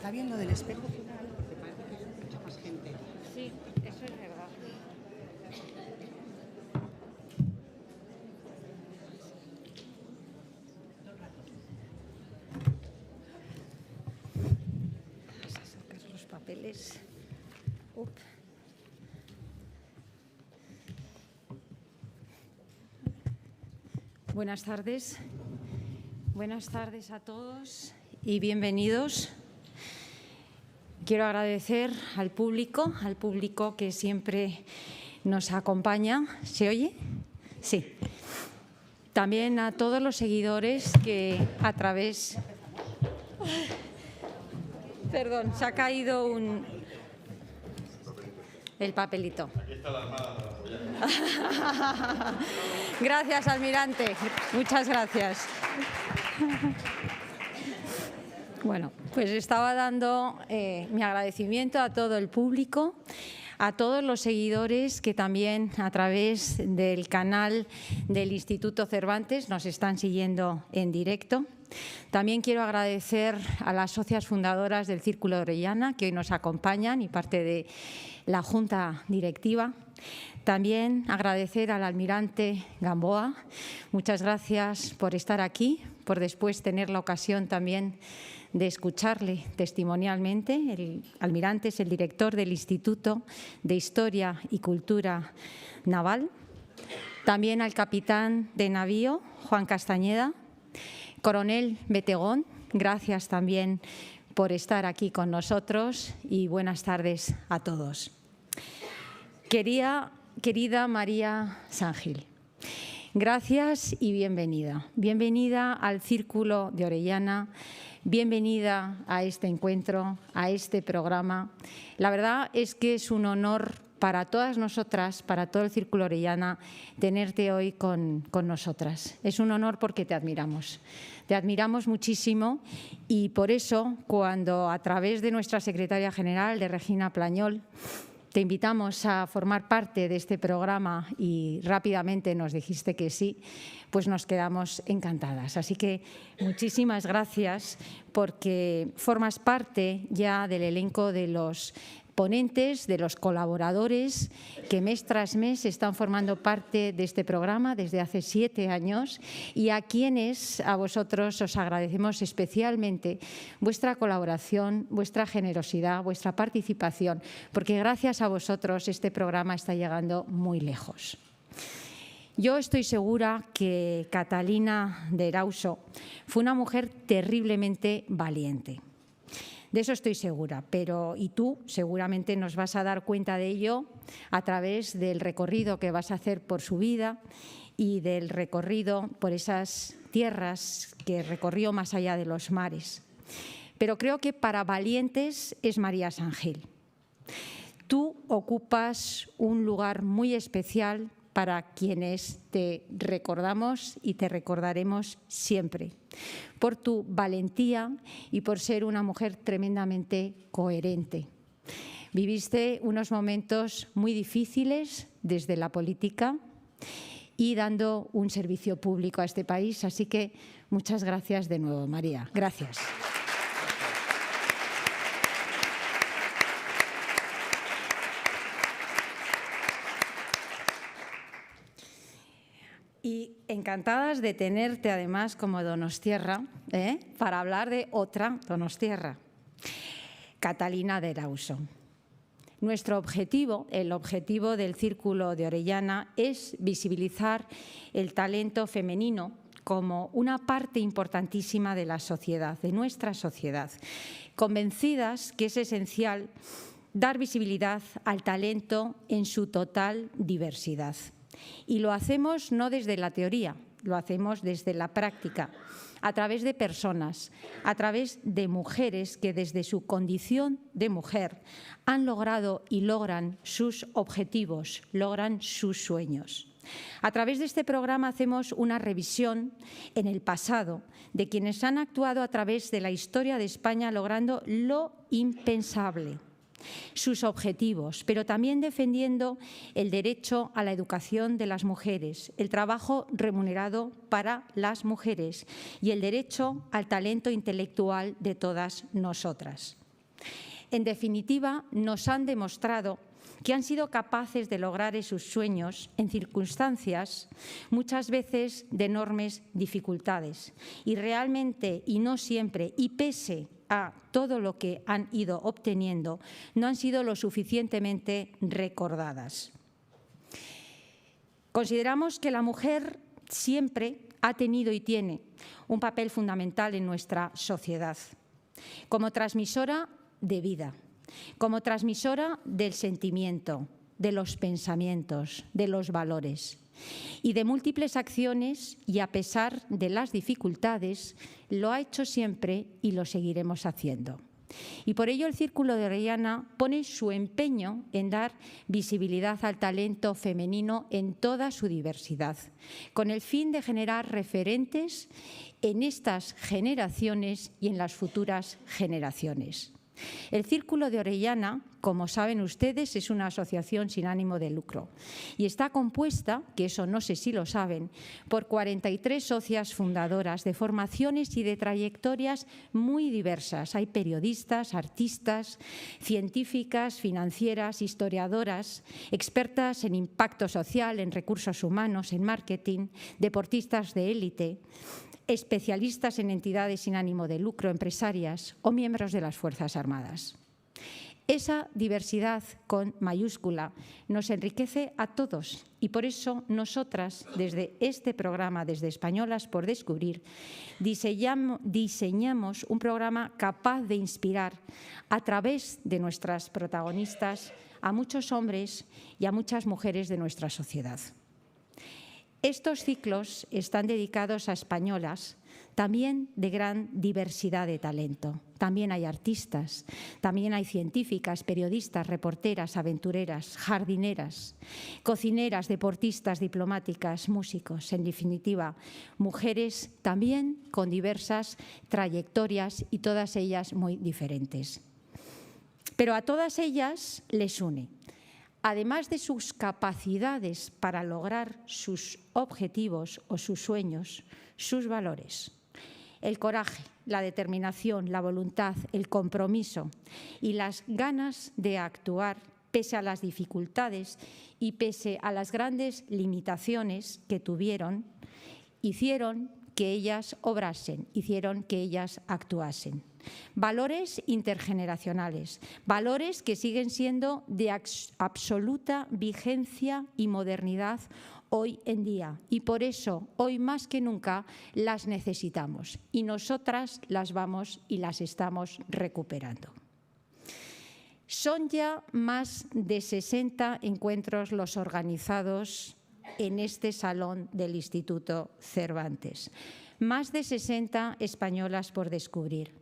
está viendo del espejo final, porque parece que hay mucha más gente. Sí, eso es verdad. Vamos a sacar los papeles. Buenas tardes. Buenas tardes a todos y bienvenidos. Quiero agradecer al público que siempre nos acompaña. ¿Se oye? Sí. También a todos los seguidores que a través... Perdón, se ha caído el papelito. Aquí está la armada para apoyar. Gracias, almirante. Muchas gracias. Bueno, pues estaba dando mi agradecimiento a todo el público, a todos los seguidores que también a través del canal del Instituto Cervantes nos están siguiendo en directo. También quiero agradecer a las socias fundadoras del Círculo de Orellana que hoy nos acompañan y parte de la Junta Directiva. También agradecer al almirante Gamboa. Muchas gracias por estar aquí, por después tener la ocasión también de escucharle testimonialmente. El almirante es el director del Instituto de Historia y Cultura Naval. También al capitán de navío, Juan Castañeda. Coronel Betegón, gracias también por estar aquí con nosotros y buenas tardes a todos. Querida María Sangil, gracias y bienvenida. Bienvenida al Círculo de Orellana, bienvenida a este encuentro, a este programa. La verdad es que es un honor para todas nosotras, para todo el Círculo Orellana, tenerte hoy con nosotras. Es un honor porque te admiramos muchísimo y por eso cuando a través de nuestra secretaria general, de Regina Plañol, te invitamos a formar parte de este programa y rápidamente nos dijiste que sí, pues nos quedamos encantadas. Así que muchísimas gracias porque formas parte ya del elenco de los ponentes, de los colaboradores que mes tras mes están formando parte de este programa desde hace 7 años y a quienes, a vosotros, os agradecemos especialmente vuestra colaboración, vuestra generosidad, vuestra participación, porque gracias a vosotros este programa está llegando muy lejos. Yo estoy segura que Catalina de Erauso fue una mujer terriblemente valiente. De eso estoy segura, y tú seguramente nos vas a dar cuenta de ello a través del recorrido que vas a hacer por su vida y del recorrido por esas tierras que recorrió más allá de los mares. Pero creo que para valientes es María Sangil. Tú ocupas un lugar muy especial para quienes te recordamos y te recordaremos siempre, por tu valentía y por ser una mujer tremendamente coherente. Viviste unos momentos muy difíciles desde la política y dando un servicio público a este país, así que muchas gracias de nuevo, María. Gracias. Y encantadas de tenerte además como donostiarra, para hablar de otra donostiarra, Catalina de Erauso. Nuestro objetivo, el objetivo del Círculo de Orellana, es visibilizar el talento femenino como una parte importantísima de la sociedad, de nuestra sociedad, convencidas que es esencial dar visibilidad al talento en su total diversidad. Y lo hacemos no desde la teoría, lo hacemos desde la práctica, a través de personas, a través de mujeres que desde su condición de mujer han logrado y logran sus objetivos, logran sus sueños. A través de este programa hacemos una revisión en el pasado de quienes han actuado a través de la historia de España logrando lo impensable, sus objetivos, pero también defendiendo el derecho a la educación de las mujeres, el trabajo remunerado para las mujeres y el derecho al talento intelectual de todas nosotras. En definitiva, nos han demostrado que han sido capaces de lograr sus sueños en circunstancias muchas veces de enormes dificultades. Y realmente, y no siempre, y pese a todo lo que han ido obteniendo, no han sido lo suficientemente recordadas. Consideramos que la mujer siempre ha tenido y tiene un papel fundamental en nuestra sociedad, como transmisora de vida, como transmisora del sentimiento, de los pensamientos, de los valores y de múltiples acciones, y a pesar de las dificultades, lo ha hecho siempre y lo seguiremos haciendo. Y por ello el Círculo de Orellana pone su empeño en dar visibilidad al talento femenino en toda su diversidad, con el fin de generar referentes en estas generaciones y en las futuras generaciones. El Círculo de Orellana, como saben ustedes, es una asociación sin ánimo de lucro y está compuesta, que eso no sé si lo saben, por 43 socias fundadoras de formaciones y de trayectorias muy diversas. Hay periodistas, artistas, científicas, financieras, historiadoras, expertas en impacto social, en recursos humanos, en marketing, deportistas de élite, especialistas en entidades sin ánimo de lucro, empresarias o miembros de las Fuerzas Armadas. Esa diversidad con mayúscula nos enriquece a todos y por eso nosotras, desde este programa, desde Españolas por Descubrir, diseñamos un programa capaz de inspirar a través de nuestras protagonistas a muchos hombres y a muchas mujeres de nuestra sociedad. Estos ciclos están dedicados a españolas, también de gran diversidad de talento. También hay artistas, también hay científicas, periodistas, reporteras, aventureras, jardineras, cocineras, deportistas, diplomáticas, músicos, en definitiva, mujeres también con diversas trayectorias y todas ellas muy diferentes. Pero a todas ellas les une, además de sus capacidades para lograr sus objetivos o sus sueños, sus valores. El coraje, la determinación, la voluntad, el compromiso y las ganas de actuar pese a las dificultades y pese a las grandes limitaciones que tuvieron, hicieron que ellas obrasen, hicieron que ellas actuasen. Valores intergeneracionales, valores que siguen siendo de absoluta vigencia y modernidad hoy en día, y por eso hoy más que nunca las necesitamos y nosotras las vamos y las estamos recuperando. Son ya más de 60 encuentros los organizados en este salón del Instituto Cervantes. Más de 60 españolas por descubrir.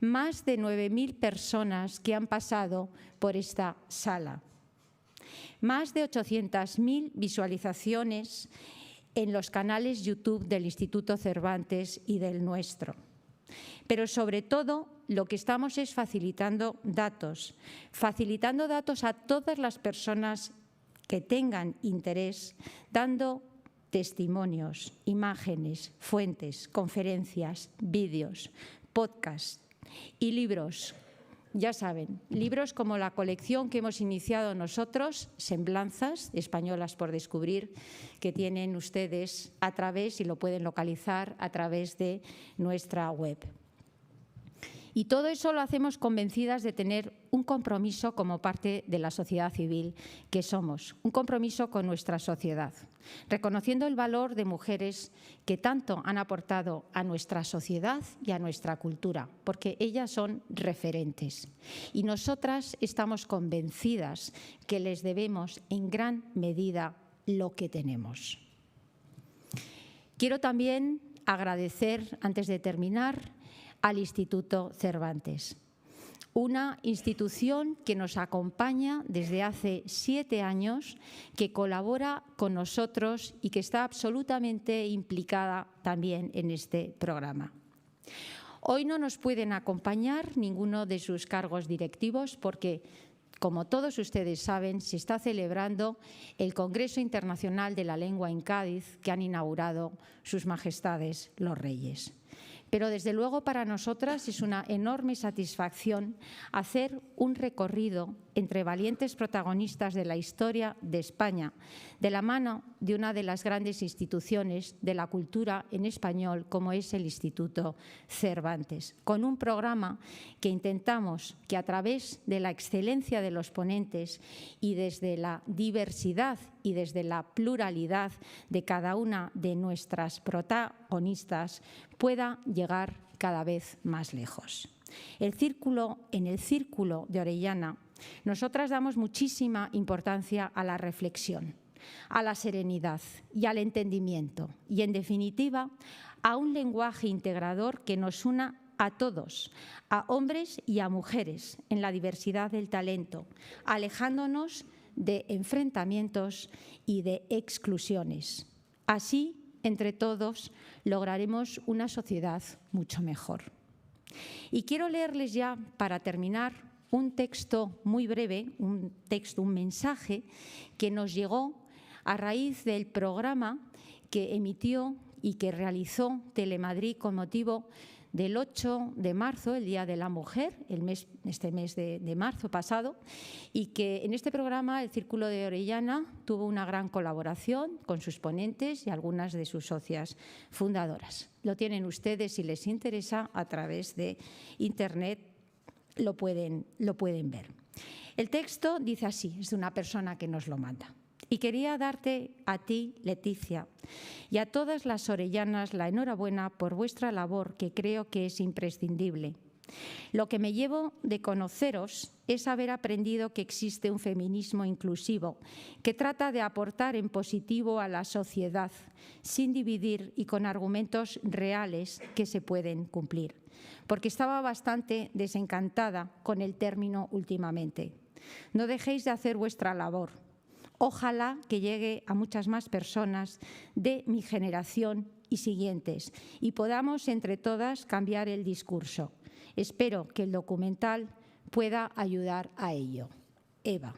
Más de 9.000 personas que han pasado por esta sala. Más de 800.000 visualizaciones en los canales YouTube del Instituto Cervantes y del nuestro. Pero sobre todo lo que estamos es facilitando datos a todas las personas que tengan interés, dando testimonios, imágenes, fuentes, conferencias, vídeos, podcasts y libros. Ya saben, libros como la colección que hemos iniciado nosotros, Semblanzas, Españolas por Descubrir, que tienen ustedes a través, y lo pueden localizar a través de nuestra web. Y todo eso lo hacemos convencidas de tener un compromiso como parte de la sociedad civil que somos, un compromiso con nuestra sociedad, reconociendo el valor de mujeres que tanto han aportado a nuestra sociedad y a nuestra cultura, porque ellas son referentes. Y nosotras estamos convencidas que les debemos en gran medida lo que tenemos. Quiero también agradecer, antes de terminar, al Instituto Cervantes, una institución que nos acompaña desde hace 7 años, que colabora con nosotros y que está absolutamente implicada también en este programa. Hoy no nos pueden acompañar ninguno de sus cargos directivos porque, como todos ustedes saben, se está celebrando el Congreso Internacional de la Lengua en Cádiz, que han inaugurado sus majestades los reyes. Pero desde luego para nosotras es una enorme satisfacción hacer un recorrido entre valientes protagonistas de la historia de España, de la mano de una de las grandes instituciones de la cultura en español como es el Instituto Cervantes, con un programa que intentamos que a través de la excelencia de los ponentes y desde la diversidad y desde la pluralidad de cada una de nuestras protagonistas pueda llegar cada vez más lejos. En el Círculo de Orellana, nosotras damos muchísima importancia a la reflexión, a la serenidad y al entendimiento y, en definitiva, a un lenguaje integrador que nos una a todos, a hombres y a mujeres, en la diversidad del talento, alejándonos de enfrentamientos y de exclusiones. Así, entre todos, lograremos una sociedad mucho mejor. Y quiero leerles ya, para terminar, un texto muy breve, un mensaje que nos llegó a raíz del programa que emitió y que realizó Telemadrid con motivo del 8 de marzo, el Día de la Mujer, este mes de marzo pasado, y que en este programa el Círculo de Orellana tuvo una gran colaboración con sus ponentes y algunas de sus socias fundadoras. Lo tienen ustedes, si les interesa, a través de Internet, lo pueden ver. El texto dice así, es de una persona que nos lo manda. Y quería darte a ti, Leticia, y a todas las orellanas la enhorabuena por vuestra labor, que creo que es imprescindible. Lo que me llevo de conoceros es haber aprendido que existe un feminismo inclusivo que trata de aportar en positivo a la sociedad, sin dividir y con argumentos reales que se pueden cumplir. Porque estaba bastante desencantada con el término últimamente. No dejéis de hacer vuestra labor. Ojalá que llegue a muchas más personas de mi generación y siguientes y podamos entre todas cambiar el discurso. Espero que el documental pueda ayudar a ello. Eva.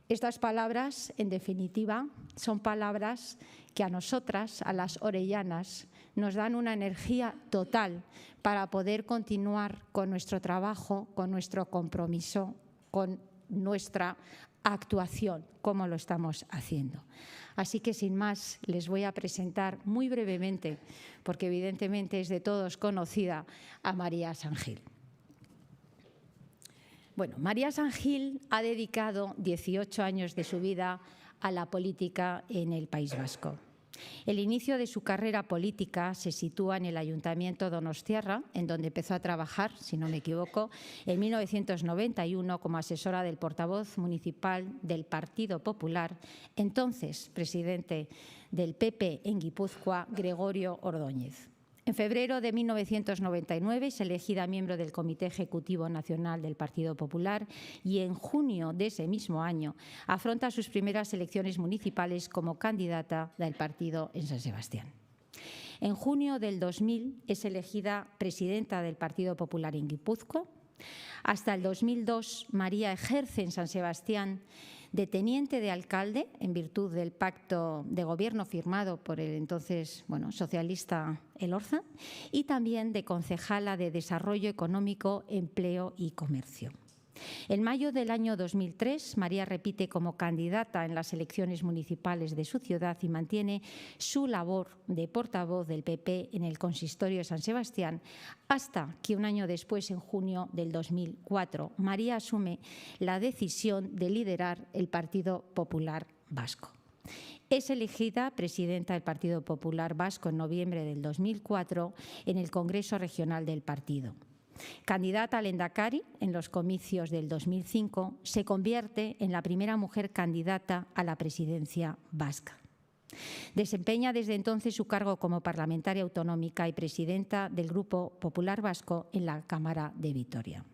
Estas palabras, en definitiva, son palabras que a nosotras, a las orellanas, nos dan una energía total para poder continuar con nuestro trabajo, con nuestro compromiso, con nuestra actuación, como lo estamos haciendo. Así que, sin más, les voy a presentar muy brevemente, porque evidentemente es de todos conocida, a María San Gil. Bueno, María San Gil ha dedicado 18 años de su vida a la política en el País Vasco. El inicio de su carrera política se sitúa en el Ayuntamiento donostiarra, en donde empezó a trabajar, si no me equivoco, en 1991 como asesora del portavoz municipal del Partido Popular, entonces presidente del PP en Guipúzcoa, Gregorio Ordóñez. En febrero de 1999 es elegida miembro del Comité Ejecutivo Nacional del Partido Popular y en junio de ese mismo año afronta sus primeras elecciones municipales como candidata del partido en San Sebastián. En junio del 2000 es elegida presidenta del Partido Popular en Guipúzcoa. Hasta el 2002, María ejerce en San Sebastián de teniente de alcalde en virtud del pacto de gobierno firmado por el entonces socialista Elorza y también de concejala de Desarrollo Económico, Empleo y Comercio. En mayo del año 2003, María repite como candidata en las elecciones municipales de su ciudad y mantiene su labor de portavoz del PP en el consistorio de San Sebastián hasta que un año después, en junio del 2004, María asume la decisión de liderar el Partido Popular Vasco. Es elegida presidenta del Partido Popular Vasco en noviembre del 2004 en el Congreso Regional del partido. Candidata al Endacari en los comicios del 2005, se convierte en la primera mujer candidata a la presidencia vasca. Desempeña desde entonces su cargo como parlamentaria autonómica y presidenta del Grupo Popular Vasco en la Cámara de Vitoria.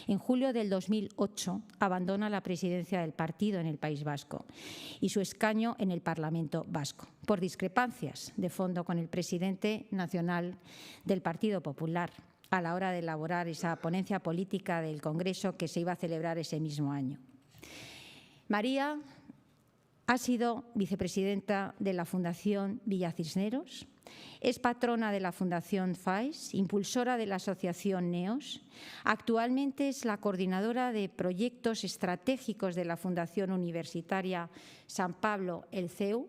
En julio del 2008 abandona la presidencia del partido en el País Vasco y su escaño en el Parlamento Vasco, por discrepancias de fondo con el presidente nacional del Partido Popular, a la hora de elaborar esa ponencia política del Congreso que se iba a celebrar ese mismo año. María ha sido vicepresidenta de la Fundación Villa Cisneros, Es patrona de la Fundación FAES, impulsora de la Asociación NEOS. Actualmente es la coordinadora de proyectos estratégicos de la Fundación Universitaria San Pablo el CEU.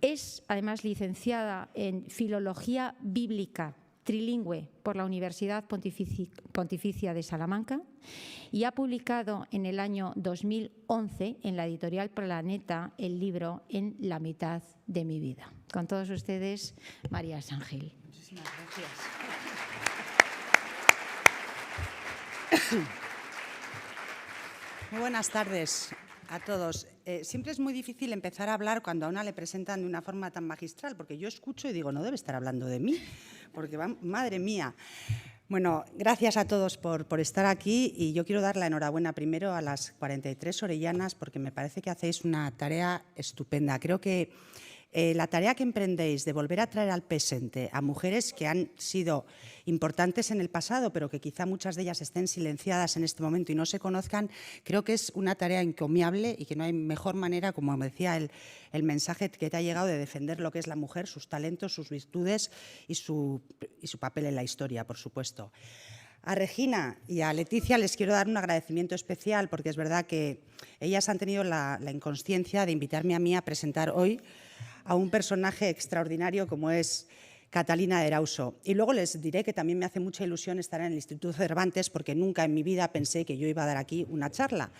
Es además licenciada en Filología Bíblica trilingüe por la Universidad Pontificia de Salamanca y ha publicado en el año 2011 en la editorial Planeta el libro En la mitad de mi vida. Con todos ustedes, María Sángel. Muchísimas gracias. Muy buenas tardes a todos. Siempre es muy difícil empezar a hablar cuando a una le presentan de una forma tan magistral, porque yo escucho y digo, no debe estar hablando de mí, porque madre mía. Bueno, gracias a todos por estar aquí y yo quiero dar la enhorabuena primero a las 43 orellanas porque me parece que hacéis una tarea estupenda. Creo que la tarea que emprendéis de volver a traer al presente a mujeres que han sido importantes en el pasado, pero que quizá muchas de ellas estén silenciadas en este momento y no se conozcan, creo que es una tarea encomiable y que no hay mejor manera, como me decía el mensaje que te ha llegado, de defender lo que es la mujer, sus talentos, sus virtudes y su papel en la historia, por supuesto. A Regina y a Leticia les quiero dar un agradecimiento especial porque es verdad que ellas han tenido la inconsciencia de invitarme a mí a presentar hoy a un personaje extraordinario como es Catalina de Erauso. Y luego les diré que también me hace mucha ilusión estar en el Instituto Cervantes porque nunca en mi vida pensé que yo iba a dar aquí una charla.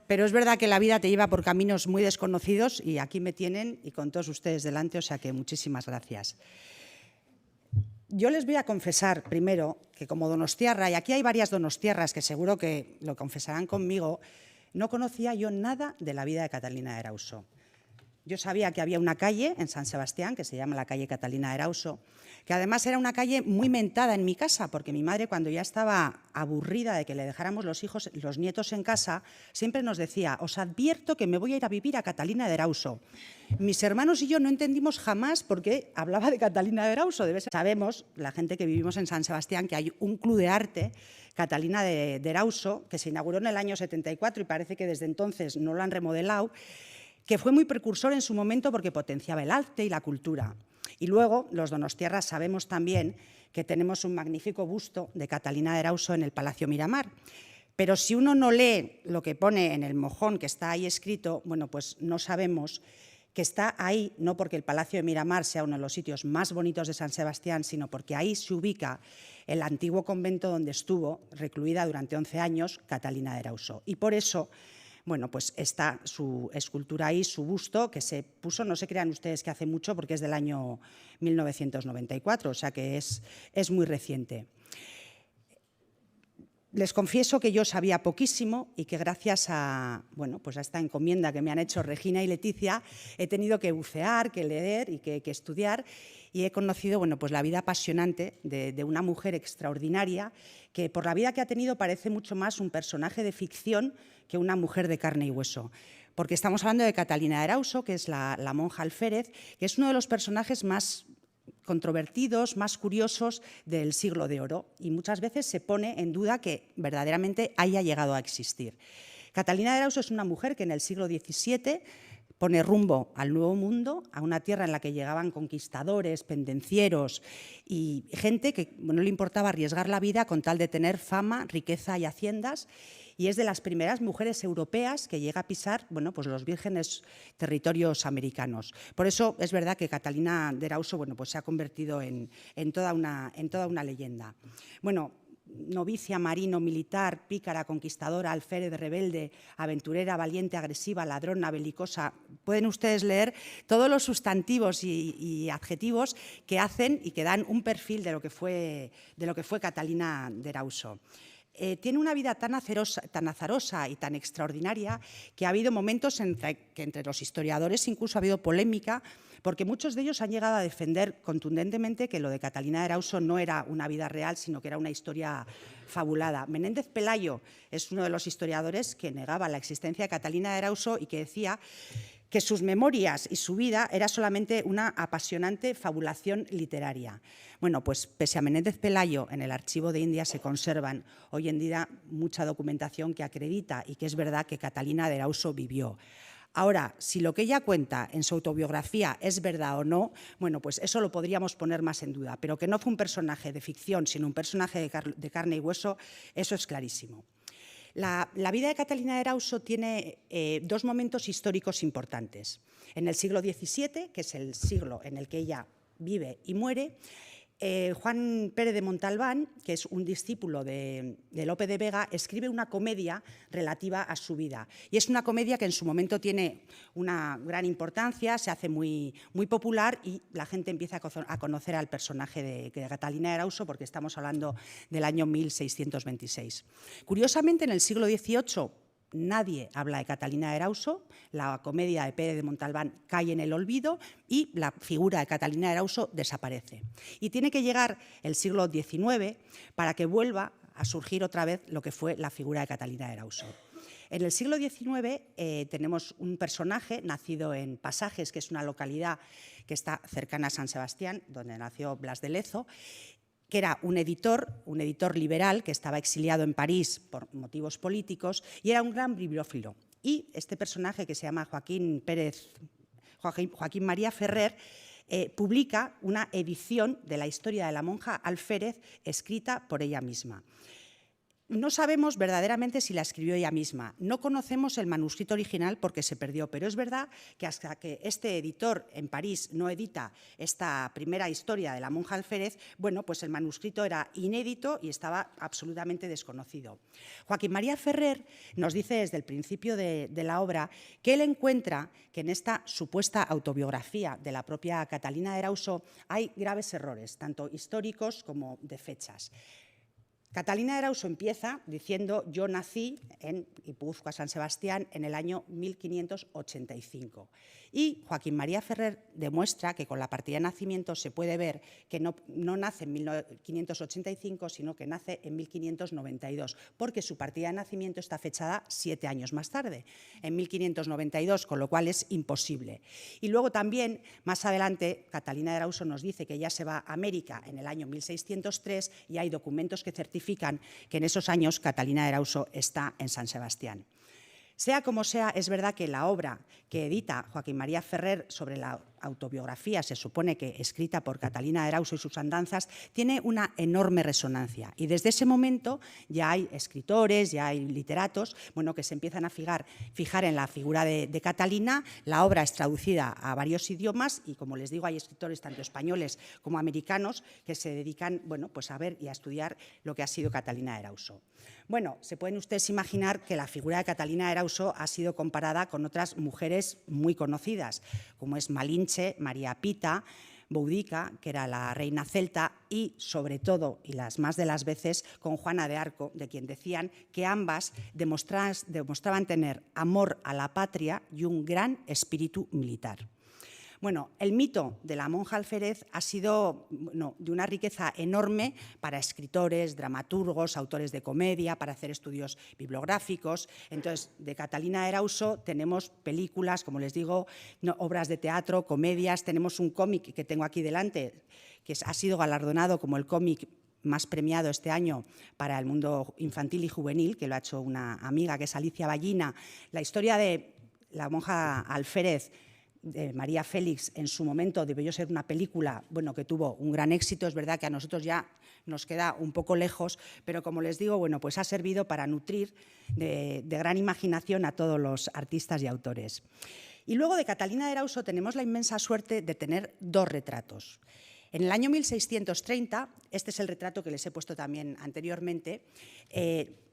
Pero es verdad que la vida te lleva por caminos muy desconocidos y aquí me tienen y con todos ustedes delante, o sea que muchísimas gracias. Yo les voy a confesar primero que como donostiarra, y aquí hay varias donostiarras que seguro que lo confesarán conmigo, no conocía yo nada de la vida de Catalina de Erauso. Yo sabía que había una calle en San Sebastián que se llama la calle Catalina de Erauso, que además era una calle muy mentada en mi casa, porque mi madre, cuando ya estaba aburrida de que le dejáramos los nietos en casa, siempre nos decía: os advierto que me voy a ir a vivir a Catalina de Erauso. Mis hermanos y yo no entendimos jamás por qué hablaba de Catalina de Erauso. Sabemos, la gente que vivimos en San Sebastián, que hay un club de arte, Catalina de Erauso, que se inauguró en el año 74 y parece que desde entonces no lo han remodelado, que fue muy precursor en su momento porque potenciaba el arte y la cultura. Y luego, los donostiarras sabemos también que tenemos un magnífico busto de Catalina de Erauso en el Palacio Miramar. Pero si uno no lee lo que pone en el mojón que está ahí escrito, bueno, pues no sabemos que está ahí, no porque el Palacio de Miramar sea uno de los sitios más bonitos de San Sebastián, sino porque ahí se ubica el antiguo convento donde estuvo recluida durante 11 años Catalina de Erauso. Y por eso, bueno, pues está su escultura ahí, su busto, que se puso, no se crean ustedes que hace mucho, porque es del año 1994, o sea que es muy reciente. Les confieso que yo sabía poquísimo y que gracias a, bueno, pues a esta encomienda que me han hecho Regina y Leticia, he tenido que bucear, que leer y que estudiar, y he conocido, bueno, pues la vida apasionante de una mujer extraordinaria que por la vida que ha tenido parece mucho más un personaje de ficción que una mujer de carne y hueso. Porque estamos hablando de Catalina de Erauso, que es la monja alférez, que es uno de los personajes más controvertidos, más curiosos del siglo de oro, y muchas veces se pone en duda que verdaderamente haya llegado a existir. Catalina de Erauso es una mujer que en el siglo XVII pone rumbo al Nuevo Mundo, a una tierra en la que llegaban conquistadores, pendencieros y gente que no le importaba arriesgar la vida con tal de tener fama, riqueza y haciendas, y es de las primeras mujeres europeas que llega a pisar, bueno, pues los vírgenes territorios americanos. Por eso es verdad que Catalina de Erauso, bueno, pues se ha convertido en toda una leyenda. Bueno, novicia, marino, militar, pícara, conquistadora, alférez, rebelde, aventurera, valiente, agresiva, ladrona, belicosa. Pueden ustedes leer todos los sustantivos y adjetivos que hacen y que dan un perfil de lo que fue Catalina de Erauso. Tiene una vida tan azarosa y tan extraordinaria que ha habido momentos que entre los historiadores incluso ha habido polémica, porque muchos de ellos han llegado a defender contundentemente que lo de Catalina de Erauso no era una vida real, sino que era una historia fabulada. Menéndez Pelayo es uno de los historiadores que negaba la existencia de Catalina de Erauso y que decía que sus memorias y su vida era solamente una apasionante fabulación literaria. Bueno, pues pese a Menéndez Pelayo, en el Archivo de Indias se conservan hoy en día mucha documentación que acredita y que es verdad que Catalina de Erauso vivió. Ahora, si lo que ella cuenta en su autobiografía es verdad o no, bueno, pues eso lo podríamos poner más en duda, pero que no fue un personaje de ficción, sino un personaje de carne y hueso, eso es clarísimo. La vida de Catalina de Erauso tiene dos momentos históricos importantes. En el siglo XVII, que es el siglo en el que ella vive y muere, Juan Pérez de Montalbán, que es un discípulo de Lope de Vega, escribe una comedia relativa a su vida. Y es una comedia que en su momento tiene una gran importancia, se hace muy popular y la gente empieza a conocer al personaje de Catalina de Erauso, porque estamos hablando del año 1626. Curiosamente, en el siglo XVIII, nadie habla de Catalina de Erauso, la comedia de Pérez de Montalbán cae en el olvido y la figura de Catalina de Erauso desaparece. Y tiene que llegar el siglo XIX para que vuelva a surgir otra vez lo que fue la figura de Catalina de Erauso. En el siglo XIX tenemos un personaje nacido en Pasajes, que es una localidad que está cercana a San Sebastián, donde nació Blas de Lezo, que era un editor liberal que estaba exiliado en París por motivos políticos y era un gran bibliófilo. Y este personaje, que se llama Joaquín María Ferrer, publica una edición de la historia de la monja Alférez escrita por ella misma. No sabemos verdaderamente si la escribió ella misma, no conocemos el manuscrito original porque se perdió, pero es verdad que hasta que este editor en París no edita esta primera historia de la monja Alférez, bueno, pues el manuscrito era inédito y estaba absolutamente desconocido. Joaquín María Ferrer nos dice desde el principio de la obra que él encuentra que en esta supuesta autobiografía de la propia Catalina de Erauso hay graves errores, tanto históricos como de fechas. Catalina de Erauso empieza diciendo: yo nací en Guipúzcoa, San Sebastián, en el año 1585. Y Joaquín María Ferrer demuestra que con la partida de nacimiento se puede ver que no nace en 1585, sino que nace en 1592, porque su partida de nacimiento está fechada 7 años más tarde, en 1592, con lo cual es imposible. Y luego también, más adelante, Catalina de Erauso nos dice que ella se va a América en el año 1603 y hay documentos que certifican que en esos años Catalina de Erauso está en San Sebastián. Sea como sea, es verdad que la obra que edita Joaquín María Ferrer sobre la autobiografía, se supone que escrita por Catalina de Erauso y sus andanzas, tiene una enorme resonancia. Y desde ese momento ya hay escritores, ya hay literatos, bueno, que se empiezan a fijar en la figura de Catalina. La obra es traducida a varios idiomas y, como les digo, hay escritores tanto españoles como americanos que se dedican, bueno, pues a ver y a estudiar lo que ha sido Catalina de Erauso. Bueno, se pueden ustedes imaginar que la figura de Catalina de Erauso ha sido comparada con otras mujeres muy conocidas, como es Malinche, María Pita, Boudica, que era la reina celta, y sobre todo, y las más de las veces, con Juana de Arco, de quien decían que ambas demostraban tener amor a la patria y un gran espíritu militar. Bueno, el mito de la monja Alférez ha sido de una riqueza enorme para escritores, dramaturgos, autores de comedia, para hacer estudios bibliográficos. Entonces, de Catalina de Erauso tenemos películas, como les digo, obras de teatro, comedias. Tenemos un cómic que tengo aquí delante, que ha sido galardonado como el cómic más premiado este año para el mundo infantil y juvenil, que lo ha hecho una amiga, que es Alicia Ballina. La historia de la monja Alférez, de María Félix, en su momento debió ser una película, bueno, que tuvo un gran éxito. Es verdad que a nosotros ya nos queda un poco lejos, pero como les digo, bueno, pues ha servido para nutrir de gran imaginación a todos los artistas y autores. Y luego de Catalina de Erauso tenemos la inmensa suerte de tener dos retratos. En el año 1630, este es el retrato que les he puesto también anteriormente,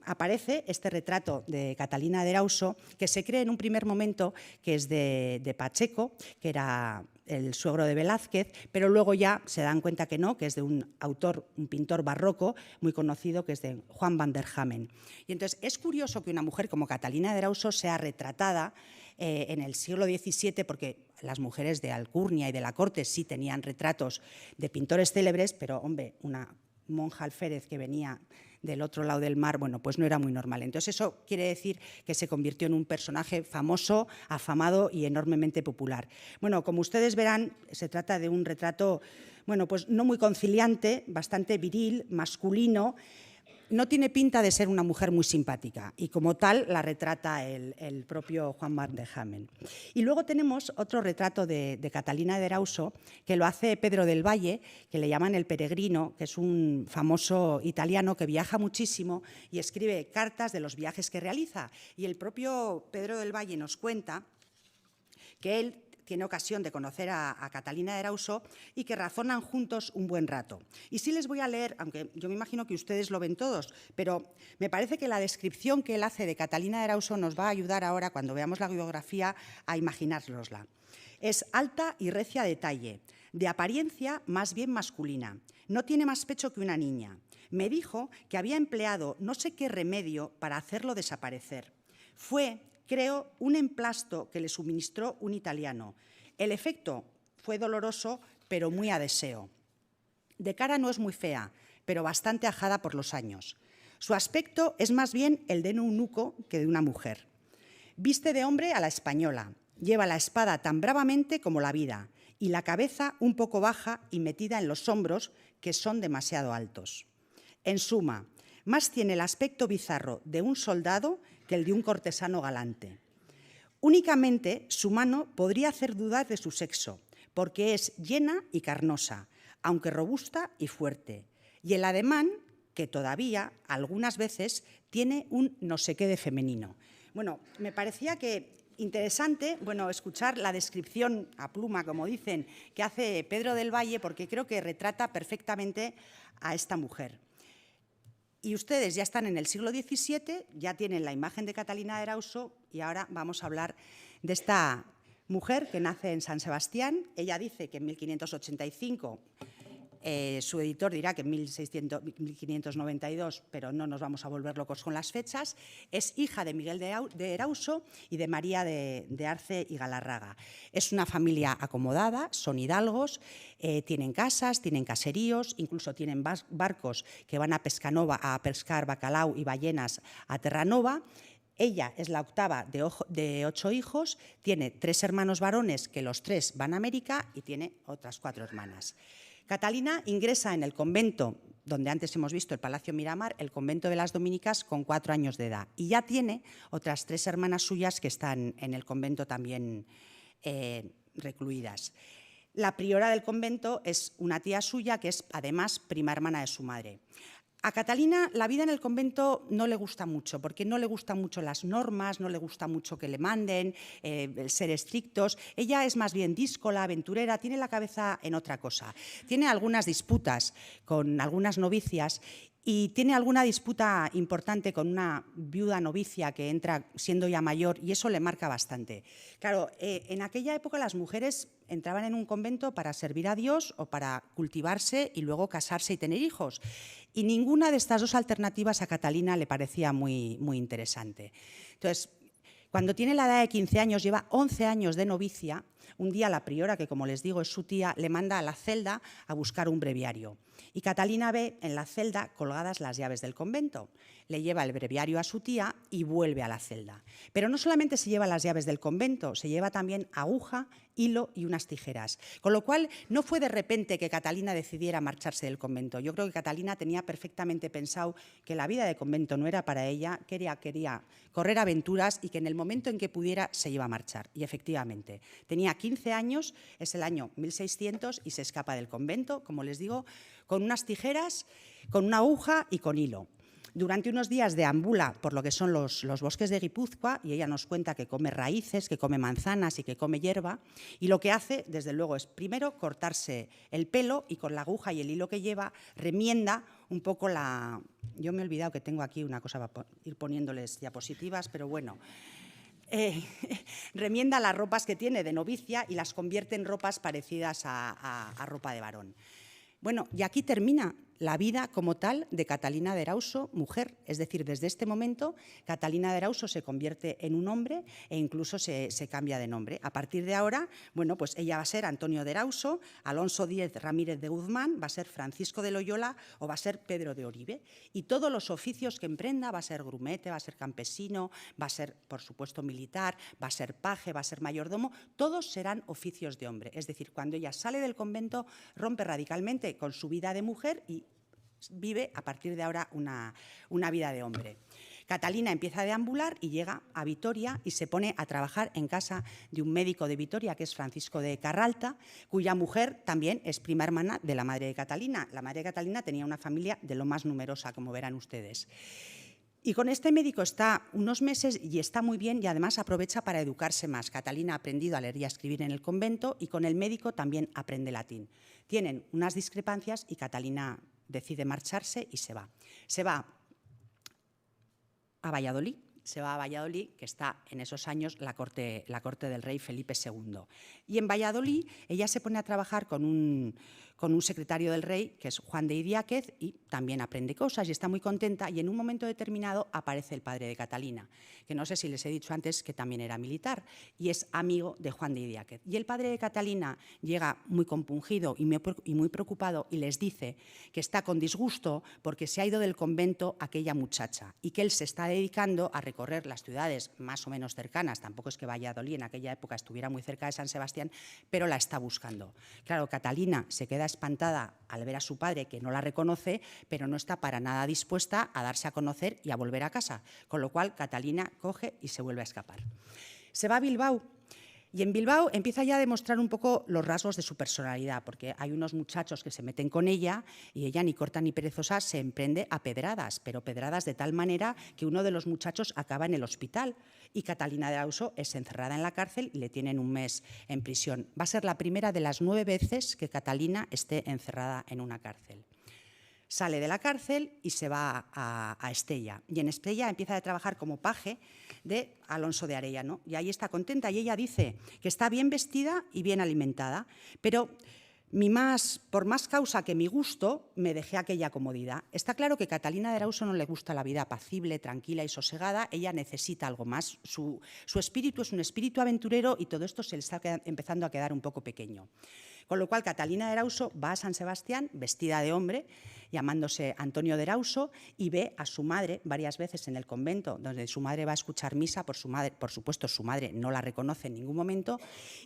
aparece este retrato de Catalina de Erauso, que se cree en un primer momento que es de Pacheco, que era el suegro de Velázquez, pero luego ya se dan cuenta que no, que es de un autor, un pintor barroco muy conocido, que es de Juan van der Hamen. Y entonces es curioso que una mujer como Catalina de Erauso sea retratada en el siglo XVII, porque las mujeres de alcurnia y de la corte sí tenían retratos de pintores célebres, pero, hombre, una monja Alférez que venía del otro lado del mar, bueno, pues no era muy normal. Entonces eso quiere decir que se convirtió en un personaje famoso, afamado y enormemente popular. Bueno, como ustedes verán, se trata de un retrato, bueno, pues no muy conciliante, bastante viril, masculino. no tiene pinta de ser una mujer muy simpática y como tal la retrata el propio Juan Marc de Hamen. Y luego tenemos otro retrato de Catalina de Erauso que lo hace Pedro del Valle, que le llaman el peregrino, que es un famoso italiano que viaja muchísimo y escribe cartas de los viajes que realiza. Y el propio Pedro del Valle nos cuenta que él tiene ocasión de conocer a Catalina de Erauso y que razonan juntos un buen rato. Y sí les voy a leer, aunque yo me imagino que ustedes lo ven todos, pero me parece que la descripción que él hace de Catalina de Erauso nos va a ayudar ahora, cuando veamos la biografía, a imaginárnosla. Es alta y recia de talle, de apariencia más bien masculina. No tiene más pecho que una niña. Me dijo que había empleado no sé qué remedio para hacerlo desaparecer. Fue, creo, un emplasto que le suministró un italiano. El efecto fue doloroso, pero muy a deseo. De cara no es muy fea, pero bastante ajada por los años. Su aspecto es más bien el de un eunuco que de una mujer. Viste de hombre a la española, lleva la espada tan bravamente como la vida y la cabeza un poco baja y metida en los hombros, que son demasiado altos. En suma, más tiene el aspecto bizarro de un soldado que el de un cortesano galante. Únicamente su mano podría hacer dudar de su sexo, porque es llena y carnosa, aunque robusta y fuerte, y el ademán, que todavía algunas veces tiene un no sé qué de femenino. Bueno, me parecía que interesante, escuchar la descripción a pluma, como dicen, que hace Pedro del Valle, porque creo que retrata perfectamente a esta mujer. Y ustedes ya están en el siglo XVII, ya tienen la imagen de Catalina de Erauso y ahora vamos a hablar de esta mujer que nace en San Sebastián. Ella dice que en 1585, su editor dirá que en 1592, pero no nos vamos a volver locos con las fechas. Es hija de Miguel de Erauso y de María de Arce y Galarraga. Es una familia acomodada, son hidalgos, tienen casas, tienen caseríos, incluso tienen barcos que van a Pescanova a pescar bacalao y ballenas a Terranova. Ella es la octava de 8 hijos, tiene 3 hermanos varones que los 3 van a América y tiene otras 4 hermanas. Catalina ingresa en el convento, donde antes hemos visto el Palacio Miramar, el convento de las Dominicas, con 4 años de edad. Y ya tiene otras 3 hermanas suyas que están en el convento también recluidas. La priora del convento es una tía suya que es además prima hermana de su madre. A Catalina la vida en el convento no le gusta mucho, porque no le gustan mucho las normas, no le gusta mucho que le manden, ser estrictos. Ella es más bien díscola, aventurera, tiene la cabeza en otra cosa. Tiene algunas disputas con algunas novicias y tiene alguna disputa importante con una viuda novicia que entra siendo ya mayor y eso le marca bastante. Claro, en aquella época las mujeres entraban en un convento para servir a Dios o para cultivarse y luego casarse y tener hijos. Y ninguna de estas dos alternativas a Catalina le parecía muy interesante. Entonces, cuando tiene la edad de 15 años, lleva 11 años de novicia, un día la priora, que como les digo es su tía, le manda a la celda a buscar un breviario. Y Catalina ve en la celda colgadas las llaves del convento. Le lleva el breviario a su tía y vuelve a la celda. Pero no solamente se lleva las llaves del convento, se lleva también aguja, hilo y unas tijeras. Con lo cual, no fue de repente que Catalina decidiera marcharse del convento. Yo creo que Catalina tenía perfectamente pensado que la vida de convento no era para ella, quería correr aventuras y que en el momento en que pudiera se iba a marchar. Y efectivamente, tenía 15 años, es el año 1600 y se escapa del convento, como les digo, con unas tijeras, con una aguja y con hilo. Durante unos días deambula por lo que son los bosques de Guipúzcoa y ella nos cuenta que come raíces, que come manzanas y que come hierba. Y lo que hace, desde luego, es primero cortarse el pelo y con la aguja y el hilo que lleva remienda un poco la... Yo me he olvidado que tengo aquí una cosa para ir poniéndoles diapositivas, pero bueno... remienda las ropas que tiene de novicia y las convierte en ropas parecidas a ropa de varón. Bueno, y aquí termina la vida como tal de Catalina de Erauso, mujer. Es decir, desde este momento, Catalina de Erauso se convierte en un hombre e incluso se cambia de nombre. A partir de ahora, pues ella va a ser Antonio de Erauso, Alonso Díez Ramírez de Guzmán, va a ser Francisco de Loyola o va a ser Pedro de Oribe. Y todos los oficios que emprenda, va a ser grumete, va a ser campesino, va a ser, por supuesto, militar, va a ser paje, va a ser mayordomo, todos serán oficios de hombre. Es decir, cuando ella sale del convento, rompe radicalmente con su vida de mujer y Vive a partir de ahora una vida de hombre. Catalina empieza a deambular y llega a Vitoria y se pone a trabajar en casa de un médico de Vitoria, que es Francisco de Carralta, cuya mujer también es prima hermana de la madre de Catalina. La madre de Catalina tenía una familia de lo más numerosa, como verán ustedes. Y con este médico está unos meses y está muy bien y además aprovecha para educarse más. Catalina ha aprendido a leer y a escribir en el convento y con el médico también aprende latín. Tienen unas discrepancias y Catalina decide marcharse y se va. Se va a Valladolid. Se va a Valladolid, que está en esos años la corte del rey Felipe II. Y en Valladolid ella se pone a trabajar con un secretario del rey, que es Juan de Idiáquez, y también aprende cosas y está muy contenta, y en un momento determinado aparece el padre de Catalina, que no sé si les he dicho antes que también era militar, y es amigo de Juan de Idiáquez. Y el padre de Catalina llega muy compungido y muy preocupado y les dice que está con disgusto porque se ha ido del convento aquella muchacha y que él se está dedicando a recorrer las ciudades más o menos cercanas. Tampoco es que Valladolid en aquella época estuviera muy cerca de San Sebastián, pero la está buscando. Claro, Catalina se queda espantada al ver a su padre, que no la reconoce, pero no está para nada dispuesta a darse a conocer y a volver a casa, con lo cual Catalina coge y se vuelve a escapar. Se va a Bilbao. Y en Bilbao empieza ya a demostrar un poco los rasgos de su personalidad, porque hay unos muchachos que se meten con ella y ella, ni corta ni perezosa, se emprende a pedradas, pero pedradas de tal manera que uno de los muchachos acaba en el hospital y Catalina de Arauso es encerrada en la cárcel y le tienen un mes en prisión. Va a ser la primera de las 9 veces que Catalina esté encerrada en una cárcel. Sale de la cárcel y se va a Estella. Y en Estella empieza a trabajar como paje de Alonso de Arellano. Y ahí está contenta y ella dice que está bien vestida y bien alimentada, pero por más causa que mi gusto, me dejé aquella comodidad. Está claro que a Catalina de Arauso no le gusta la vida apacible, tranquila y sosegada, ella necesita algo más. Su espíritu es un espíritu aventurero y todo esto se le está empezando a quedar un poco pequeño. Con lo cual, Catalina de Arauso va a San Sebastián vestida de hombre, llamándose Antonio de Arauso, y ve a su madre varias veces en el convento, donde su madre va a escuchar misa. Por supuesto, su madre no la reconoce en ningún momento,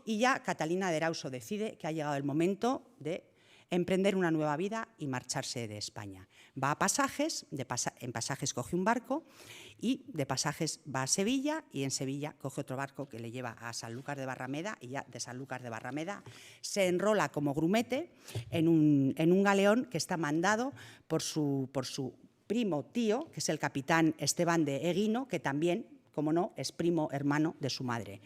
y ya Catalina de Arauso decide que ha llegado el momento de emprender una nueva vida y marcharse de España. Va a Pasajes, en Pasajes coge un barco y de Pasajes va a Sevilla y en Sevilla coge otro barco que le lleva a Sanlúcar de Barrameda y ya de Sanlúcar de Barrameda se enrola como grumete en un galeón que está mandado por su primo tío, que es el capitán Esteban de Eguino, que también, como no, es primo hermano de su madre.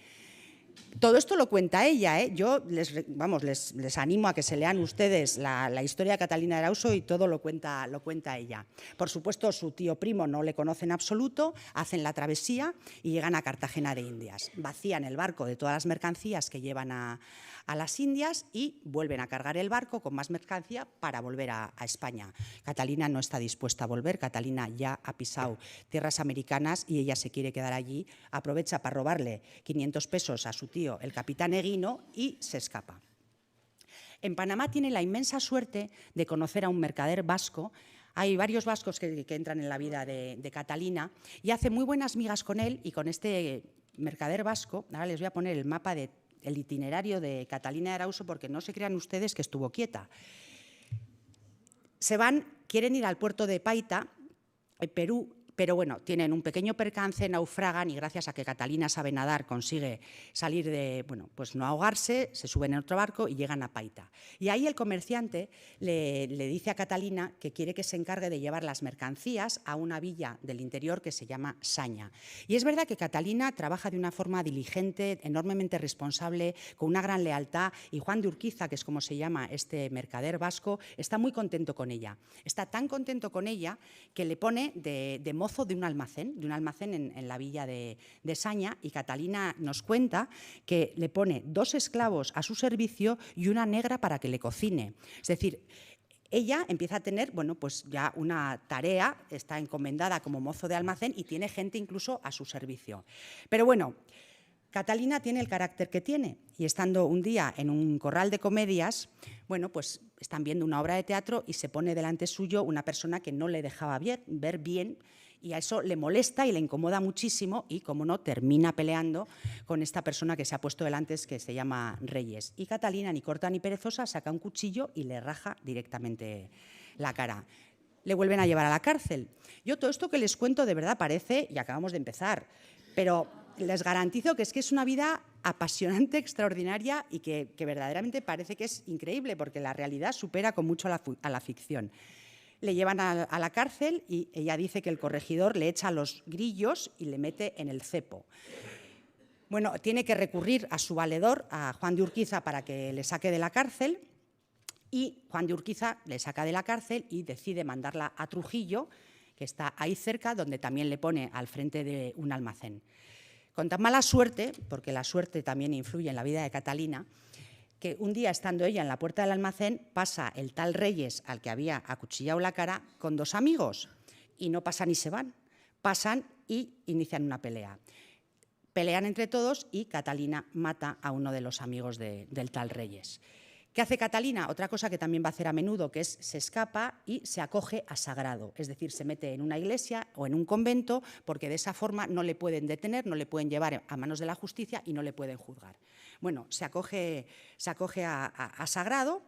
Todo esto lo cuenta ella, ¿eh? Yo les animo a que se lean ustedes la historia de Catalina de Arauso y todo lo cuenta ella. Por supuesto, su tío primo no le conoce en absoluto, hacen la travesía y llegan a Cartagena de Indias. Vacían el barco de todas las mercancías que llevan a las Indias y vuelven a cargar el barco con más mercancía para volver a España. Catalina no está dispuesta a volver, Catalina ya ha pisado tierras americanas y ella se quiere quedar allí, aprovecha para robarle 500 pesos a su tío, el capitán Eguino, y se escapa. En Panamá tiene la inmensa suerte de conocer a un mercader vasco. Hay varios vascos que entran en la vida de Catalina y hace muy buenas migas con él y con este mercader vasco. Ahora les voy a poner el mapa del itinerario de Catalina de Arauso porque no se crean ustedes que estuvo quieta. Quieren ir al puerto de Paita, Perú, pero bueno, tienen un pequeño percance, naufragan y gracias a que Catalina sabe nadar consigue salir pues no ahogarse, se suben en otro barco y llegan a Paita. Y ahí el comerciante le dice a Catalina que quiere que se encargue de llevar las mercancías a una villa del interior que se llama Saña. Y es verdad que Catalina trabaja de una forma diligente, enormemente responsable, con una gran lealtad, y Juan de Urquiza, que es como se llama este mercader vasco, está muy contento con ella. Está tan contento con ella que le pone de mozo de un almacén en la villa de Saña, y Catalina nos cuenta que le pone 2 esclavos a su servicio y una negra para que le cocine. Es decir, ella empieza a tener pues ya una tarea, está encomendada como mozo de almacén y tiene gente incluso a su servicio. Pero bueno, Catalina tiene el carácter que tiene y estando un día en un corral de comedias, pues están viendo una obra de teatro y se pone delante suyo una persona que no le dejaba ver bien, y a eso le molesta y le incomoda muchísimo y, como no, termina peleando con esta persona que se ha puesto delante, que se llama Reyes. Y Catalina, ni corta ni perezosa, saca un cuchillo y le raja directamente la cara. le vuelven a llevar a la cárcel. Yo todo esto que les cuento de verdad parece, y acabamos de empezar, pero les garantizo que es una vida apasionante, extraordinaria y que verdaderamente parece que es increíble porque la realidad supera con mucho a la ficción. Le llevan a la cárcel y ella dice que el corregidor le echa los grillos y le mete en el cepo. Bueno, tiene que recurrir a su valedor, a Juan de Urquiza, para que le saque de la cárcel y Juan de Urquiza le saca de la cárcel y decide mandarla a Trujillo, que está ahí cerca, donde también le pone al frente de un almacén. Con tan mala suerte, porque la suerte también influye en la vida de Catalina, que un día, estando ella en la puerta del almacén, pasa el tal Reyes, al que había acuchillado la cara, con dos amigos. Y no pasan y se van. Pasan y inician una pelea. Pelean entre todos y Catalina mata a uno de los amigos del tal Reyes. ¿Qué hace Catalina? Otra cosa que también va a hacer a menudo, que es se escapa y se acoge a sagrado. Es decir, se mete en una iglesia o en un convento porque de esa forma no le pueden detener, no le pueden llevar a manos de la justicia y no le pueden juzgar. Bueno, se acoge a sagrado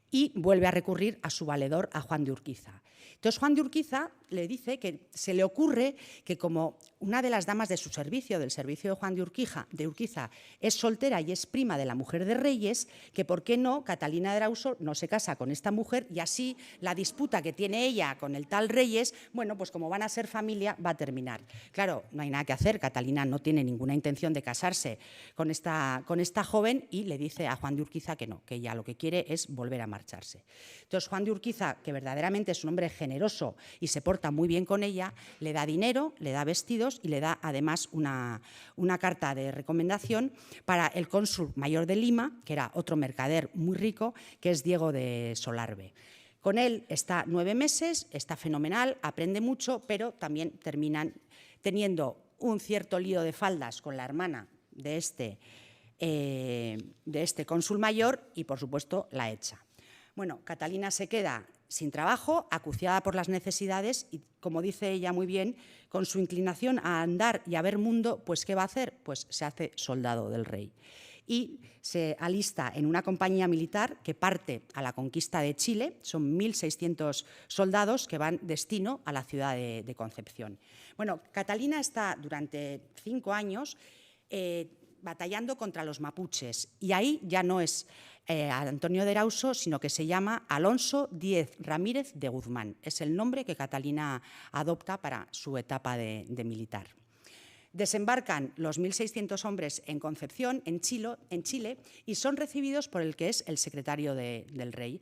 y vuelve a recurrir a su valedor, a Juan de Urquiza. Entonces, Juan de Urquiza le dice que se le ocurre que como una de las damas de su servicio, del servicio de Juan de Urquiza, es soltera y es prima de la mujer de Reyes, que por qué no Catalina de Erauso no se casa con esta mujer y así la disputa que tiene ella con el tal Reyes, bueno, pues como van a ser familia, va a terminar. Claro, no hay nada que hacer, Catalina no tiene ninguna intención de casarse con esta joven y le dice a Juan de Urquiza que no, que ella lo que quiere es volver a marcharse. Entonces, Juan de Urquiza, que verdaderamente es un hombre generoso y se porta muy bien con ella, le da dinero, le da vestidos y le da además una carta de recomendación para el cónsul mayor de Lima, que era otro mercader muy rico, que es Diego de Solarbe. Con él está 9 meses, está fenomenal, aprende mucho, pero también terminan teniendo un cierto lío de faldas con la hermana de este cónsul mayor y, por supuesto, la echa. Bueno, Catalina se queda sin trabajo, acuciada por las necesidades y, como dice ella muy bien, con su inclinación a andar y a ver mundo, pues ¿qué va a hacer? Pues se hace soldado del rey. Y se alista en una compañía militar que parte a la conquista de Chile. Son 1.600 soldados que van destino a la ciudad de Concepción. Bueno, Catalina está durante 5 años batallando contra los mapuches y ahí ya no es Antonio de Erauso, sino que se llama Alonso Díez Ramírez de Guzmán. Es el nombre que Catalina adopta para su etapa de militar. Desembarcan los 1.600 hombres en Concepción, en Chile, y son recibidos por el que es el secretario del rey,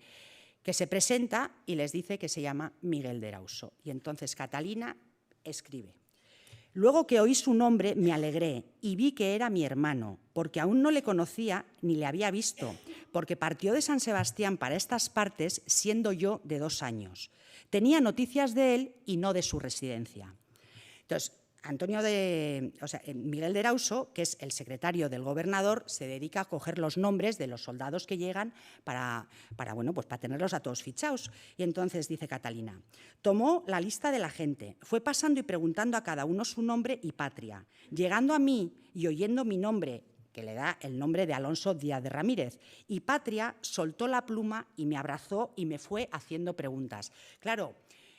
que se presenta y les dice que se llama Miguel de Erauso. Y entonces Catalina escribe: «Luego que oí su nombre me alegré y vi que era mi hermano, porque aún no le conocía ni le había visto, porque partió de San Sebastián para estas partes siendo yo de 2 años. Tenía noticias de él y no de su residencia». Entonces, Miguel de Erauso, que es el secretario del gobernador, se dedica a coger los nombres de los soldados que llegan para tenerlos a todos fichados. Y entonces dice Catalina: «Tomó la lista de la gente, fue pasando y preguntando a cada uno su nombre y patria. Llegando a mí y oyendo mi nombre, que le da el nombre de Alonso Díaz de Ramírez, y patria, soltó la pluma y me abrazó y me fue haciendo preguntas». Claro,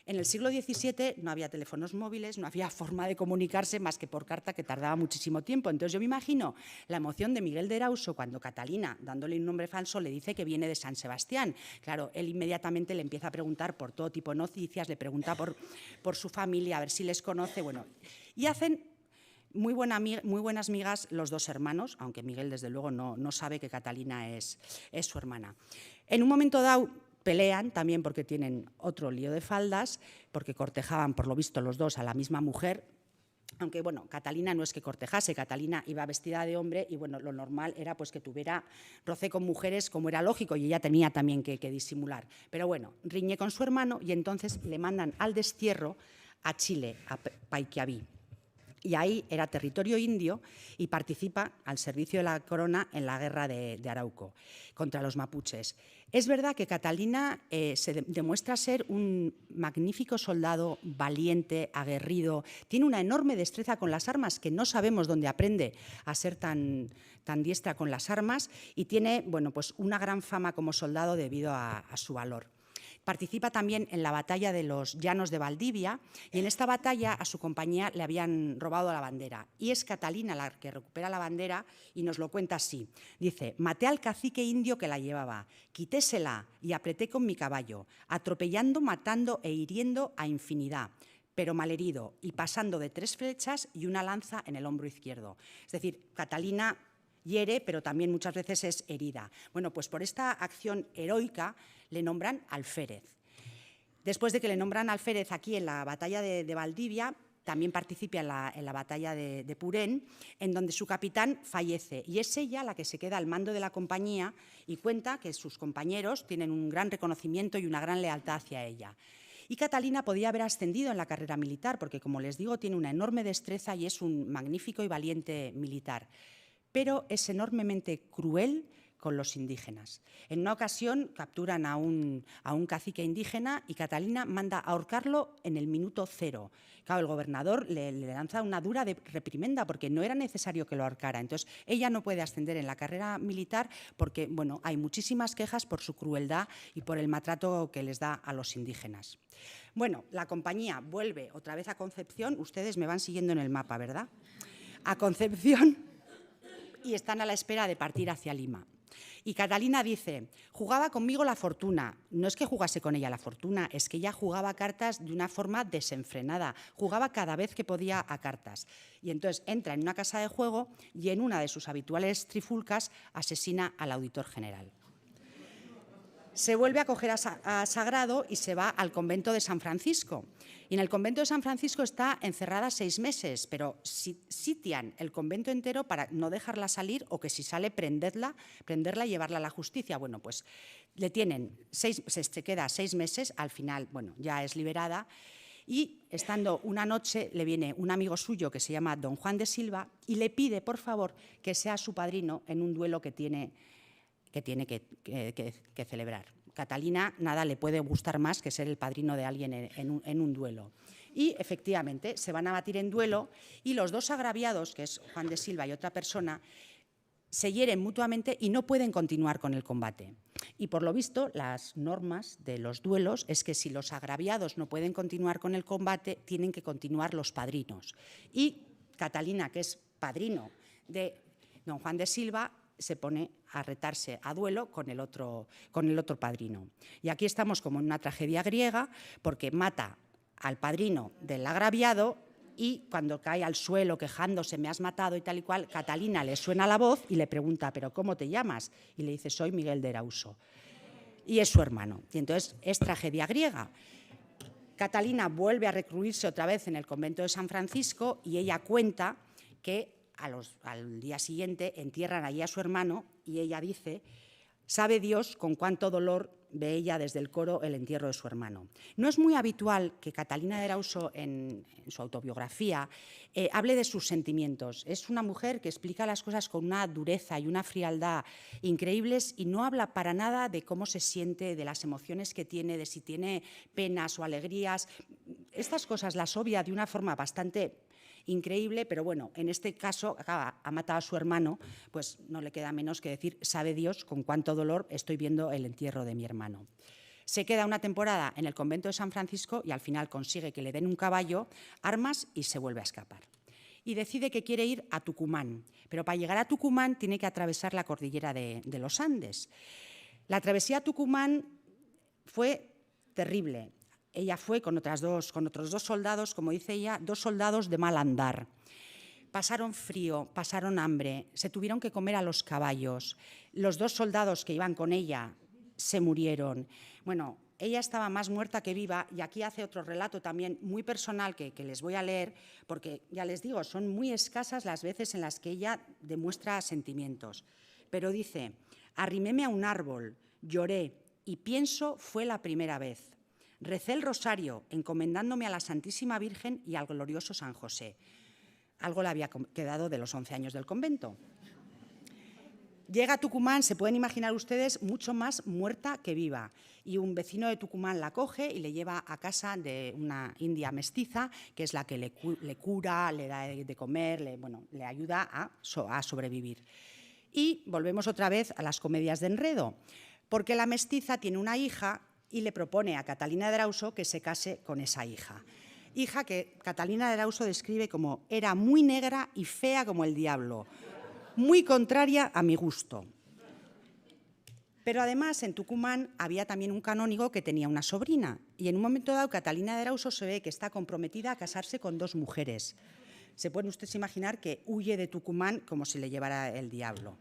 en el siglo XVII no había teléfonos móviles, no había forma de comunicarse más que por carta, que tardaba muchísimo tiempo. Entonces yo me imagino la emoción de Miguel de Erauso cuando Catalina, dándole un nombre falso, le dice que viene de San Sebastián. Claro, él inmediatamente le empieza a preguntar por todo tipo de noticias, le pregunta por su familia, a ver si les conoce. Bueno, y hacen muy buenas migas los dos hermanos, aunque Miguel desde luego no sabe que Catalina es su hermana. En un momento dado pelean también porque tienen otro lío de faldas, porque cortejaban, por lo visto, los dos a la misma mujer. Aunque, bueno, Catalina no es que cortejase, Catalina iba vestida de hombre y, bueno, lo normal era pues que tuviera roce con mujeres, como era lógico, y ella tenía también que disimular. Pero, bueno, riñe con su hermano y entonces le mandan al destierro a Chile, a Paiquiabí. Y ahí era territorio indio y participa al servicio de la corona en la guerra de Arauco contra los mapuches. Es verdad que Catalina se demuestra ser un magnífico soldado, valiente, aguerrido, tiene una enorme destreza con las armas, que no sabemos dónde aprende a ser tan diestra con las armas, y tiene, bueno, pues una gran fama como soldado debido a su valor. Participa también en la batalla de los Llanos de Valdivia y en esta batalla a su compañía le habían robado la bandera. Y es Catalina la que recupera la bandera y nos lo cuenta así. Dice, maté al cacique indio que la llevaba, quitésela y apreté con mi caballo, atropellando, matando e hiriendo a infinidad, pero malherido y pasando de 3 flechas y una lanza en el hombro izquierdo. Es decir, Catalina hiere, pero también muchas veces es herida. Bueno, pues por esta acción heroica le nombran alférez. Después de que le nombran alférez aquí en la batalla de Valdivia, también participa en la batalla de Purén, en donde su capitán fallece. Y es ella la que se queda al mando de la compañía y cuenta que sus compañeros tienen un gran reconocimiento y una gran lealtad hacia ella. Y Catalina podía haber ascendido en la carrera militar, porque, como les digo, tiene una enorme destreza y es un magnífico y valiente militar. Pero es enormemente cruel con los indígenas. En una ocasión capturan a un cacique indígena y Catalina manda ahorcarlo en el minuto 0. Claro, el gobernador le lanza una dura reprimenda porque no era necesario que lo ahorcara. Entonces, ella no puede ascender en la carrera militar porque, bueno, hay muchísimas quejas por su crueldad y por el maltrato que les da a los indígenas. Bueno, la compañía vuelve otra vez a Concepción. Ustedes me van siguiendo en el mapa, ¿verdad? A Concepción. Y están a la espera de partir hacia Lima. Y Catalina dice, jugaba conmigo la fortuna. No es que jugase con ella la fortuna, es que ella jugaba cartas de una forma desenfrenada. Jugaba cada vez que podía a cartas. Y entonces entra en una casa de juego y en una de sus habituales trifulcas asesina al auditor general. Se vuelve a coger a Sagrado y se va al convento de San Francisco. Y en el convento de San Francisco está encerrada 6 meses, pero sitian el convento entero para no dejarla salir o que si sale prenderla y llevarla a la justicia. Bueno, pues le tienen se queda 6 meses, al final, bueno, ya es liberada. Y estando una noche le viene un amigo suyo que se llama don Juan de Silva y le pide, por favor, que sea su padrino en un duelo que tiene que celebrar. Catalina nada le puede gustar más que ser el padrino de alguien en un duelo. Y efectivamente se van a batir en duelo y los 2 agraviados, que es Juan de Silva y otra persona, se hieren mutuamente y no pueden continuar con el combate. Y por lo visto, las normas de los duelos es que si los agraviados no pueden continuar con el combate, tienen que continuar los padrinos. Y Catalina, que es padrino de don Juan de Silva, se pone a retarse a duelo con el otro padrino. Y aquí estamos como en una tragedia griega, porque mata al padrino del agraviado y cuando cae al suelo quejándose, me has matado y tal y cual, Catalina le suena la voz y le pregunta, ¿pero cómo te llamas? Y le dice, soy Miguel de Erauso. Y es su hermano. Y entonces es tragedia griega. Catalina vuelve a recluirse otra vez en el convento de San Francisco y ella cuenta que al día siguiente entierran allí a su hermano y ella dice, sabe Dios con cuánto dolor ve ella desde el coro el entierro de su hermano. No es muy habitual que Catalina de Erauso en su autobiografía hable de sus sentimientos. Es una mujer que explica las cosas con una dureza y una frialdad increíbles y no habla para nada de cómo se siente, de las emociones que tiene, de si tiene penas o alegrías. Estas cosas las obvia de una forma bastante increíble, pero bueno, en este caso ha matado a su hermano, pues no le queda menos que decir, sabe Dios con cuánto dolor estoy viendo el entierro de mi hermano. Se queda una temporada en el convento de San Francisco y al final consigue que le den un caballo, armas y se vuelve a escapar. Y decide que quiere ir a Tucumán, pero para llegar a Tucumán tiene que atravesar la cordillera de los Andes. La travesía a Tucumán fue terrible. Ella fue con otros 2 soldados, como dice ella, 2 soldados de mal andar. Pasaron frío, pasaron hambre, se tuvieron que comer a los caballos. Los 2 soldados que iban con ella se murieron. Bueno, ella estaba más muerta que viva y aquí hace otro relato también muy personal que les voy a leer porque, ya les digo, son muy escasas las veces en las que ella demuestra sentimientos. Pero dice, arriméme a un árbol, lloré y pienso fue la primera vez. Recé el rosario, encomendándome a la Santísima Virgen y al glorioso San José. Algo le había quedado de los 11 años del convento. Llega a Tucumán, se pueden imaginar ustedes, mucho más muerta que viva. Y un vecino de Tucumán la coge y le lleva a casa de una india mestiza, que es la que le cura, le da de comer, le ayuda a sobrevivir. Y volvemos otra vez a las comedias de enredo, porque la mestiza tiene una hija y le propone a Catalina de Erauso que se case con esa hija. Hija que Catalina de Erauso describe como era muy negra y fea como el diablo, muy contraria a mi gusto. Pero además en Tucumán había también un canónigo que tenía una sobrina y en un momento dado Catalina de Erauso se ve que está comprometida a casarse con 2 mujeres. Se pueden ustedes imaginar que huye de Tucumán como si le llevara el diablo.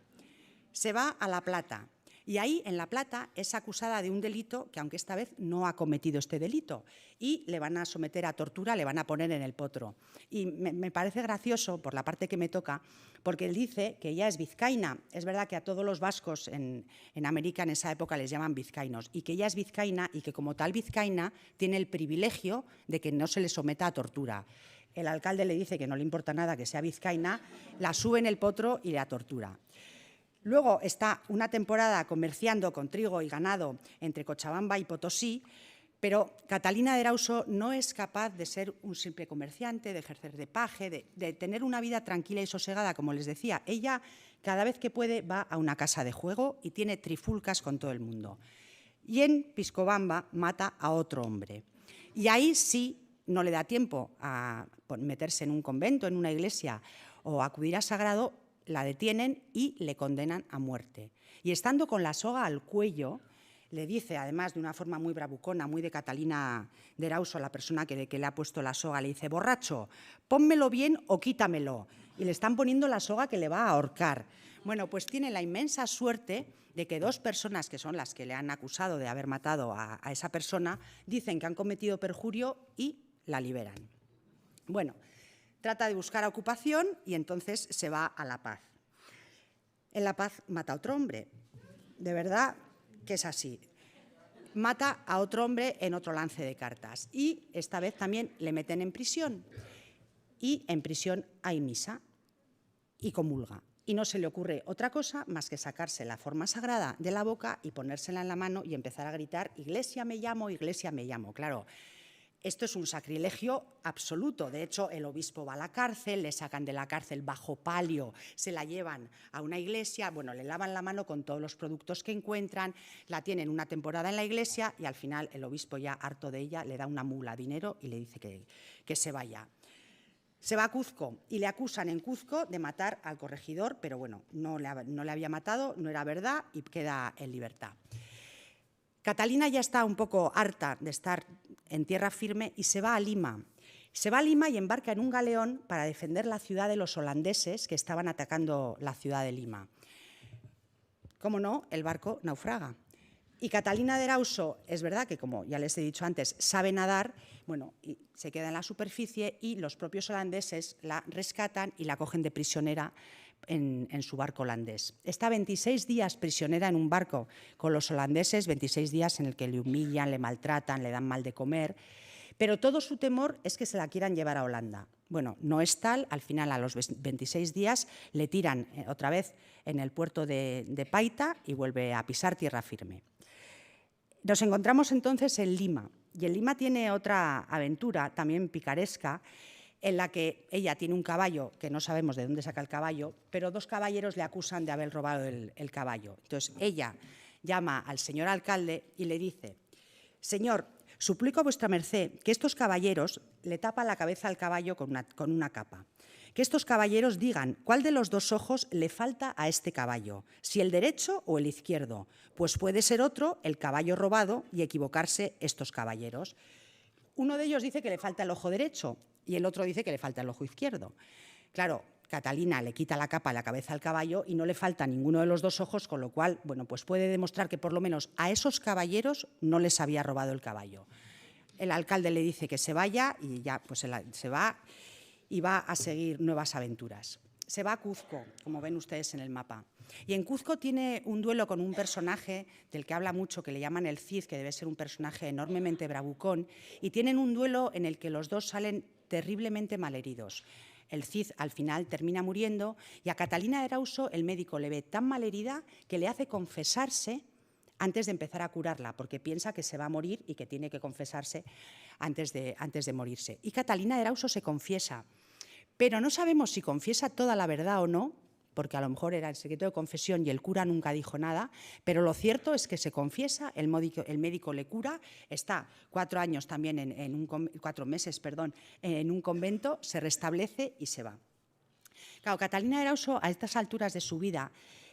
Se va a La Plata y ahí en La Plata es acusada de un delito que aunque esta vez no ha cometido este delito y le van a someter a tortura, le van a poner en el potro. Y me parece gracioso por la parte que me toca porque él dice que ella es vizcaína. Es verdad que a todos los vascos en América en esa época les llaman vizcaínos y que ella es vizcaína y que como tal vizcaína tiene el privilegio de que no se le someta a tortura. El alcalde le dice que no le importa nada que sea vizcaína, la sube en el potro y la tortura. Luego está una temporada comerciando con trigo y ganado entre Cochabamba y Potosí, pero Catalina de Erauso no es capaz de ser un simple comerciante, de ejercer de paje, de tener una vida tranquila y sosegada, como les decía. Ella, cada vez que puede, va a una casa de juego y tiene trifulcas con todo el mundo. Y en Piscobamba mata a otro hombre. Y ahí sí no le da tiempo a meterse en un convento, en una iglesia o acudir a sagrado, la detienen y le condenan a muerte. Y estando con la soga al cuello, le dice, además de una forma muy bravucona, muy de Catalina de Erauso, la persona que le ha puesto la soga, le dice, borracho, pónmelo bien o quítamelo. Y le están poniendo la soga que le va a ahorcar. Bueno, pues tiene la inmensa suerte de que 2 personas, que son las que le han acusado de haber matado a esa persona, dicen que han cometido perjurio y la liberan. Bueno, trata de buscar ocupación y entonces se va a La Paz. En La Paz mata a otro hombre. De verdad que es así. Mata a otro hombre en otro lance de cartas y esta vez también le meten en prisión. Y en prisión hay misa y comulga. Y no se le ocurre otra cosa más que sacarse la forma sagrada de la boca y ponérsela en la mano y empezar a gritar, iglesia me llamo, iglesia me llamo. Claro, esto es un sacrilegio absoluto. De hecho, el obispo va a la cárcel, le sacan de la cárcel bajo palio, se la llevan a una iglesia, bueno, le lavan la mano con todos los productos que encuentran, la tienen una temporada en la iglesia y al final el obispo, ya harto de ella, le da una mula dinero y le dice que se vaya. Se va a Cuzco y le acusan en Cuzco de matar al corregidor, pero bueno, no le había matado, no era verdad y queda en libertad. Catalina ya está un poco harta de estar en tierra firme y se va a Lima. Se va a Lima y embarca en un galeón para defender la ciudad de los holandeses que estaban atacando la ciudad de Lima. Cómo no, el barco naufraga. Y Catalina de Erauso, es verdad que, como ya les he dicho antes, sabe nadar, bueno, y se queda en la superficie y los propios holandeses la rescatan y la cogen de prisionera en su barco holandés. Está 26 días prisionera en un barco con los holandeses, 26 días en el que le humillan, le maltratan, le dan mal de comer, pero todo su temor es que se la quieran llevar a Holanda. Bueno, no es tal, al final a los 26 días le tiran otra vez en el puerto de Paita y vuelve a pisar tierra firme. Nos encontramos entonces en Lima, y en Lima tiene otra aventura también picaresca, en la que ella tiene un caballo, que no sabemos de dónde saca el caballo, pero 2 caballeros le acusan de haber robado el caballo. Entonces ella llama al señor alcalde y le dice, señor, suplico a vuestra merced que estos caballeros, le tapa la cabeza al caballo con una capa, que estos caballeros digan cuál de los 2 ojos le falta a este caballo, si el derecho o el izquierdo, pues puede ser otro el caballo robado y equivocarse estos caballeros. Uno de ellos dice que le falta el ojo derecho y el otro dice que le falta el ojo izquierdo. Claro, Catalina le quita la capa a la cabeza al caballo y no le falta ninguno de los 2 ojos, con lo cual, bueno, pues puede demostrar que por lo menos a esos caballeros no les había robado el caballo. El alcalde le dice que se vaya y ya pues se va y va a seguir nuevas aventuras. Se va a Cuzco, como ven ustedes en el mapa. Y en Cuzco tiene un duelo con un personaje del que habla mucho, que le llaman el Cid, que debe ser un personaje enormemente bravucón, y tienen un duelo en el que los 2 salen terriblemente malheridos. El Cid al final termina muriendo y a Catalina de Erauso el médico le ve tan malherida que le hace confesarse antes de empezar a curarla, porque piensa que se va a morir y que tiene que confesarse antes de morirse. Y Catalina de Erauso se confiesa, pero no sabemos si confiesa toda la verdad o no, porque a lo mejor era el secreto de confesión y el cura nunca dijo nada, pero lo cierto es que se confiesa, el médico le cura, está 4 años también 4 meses, perdón, en un convento, se restablece y se va. Claro, Catalina de Erauso, a estas alturas de su vida,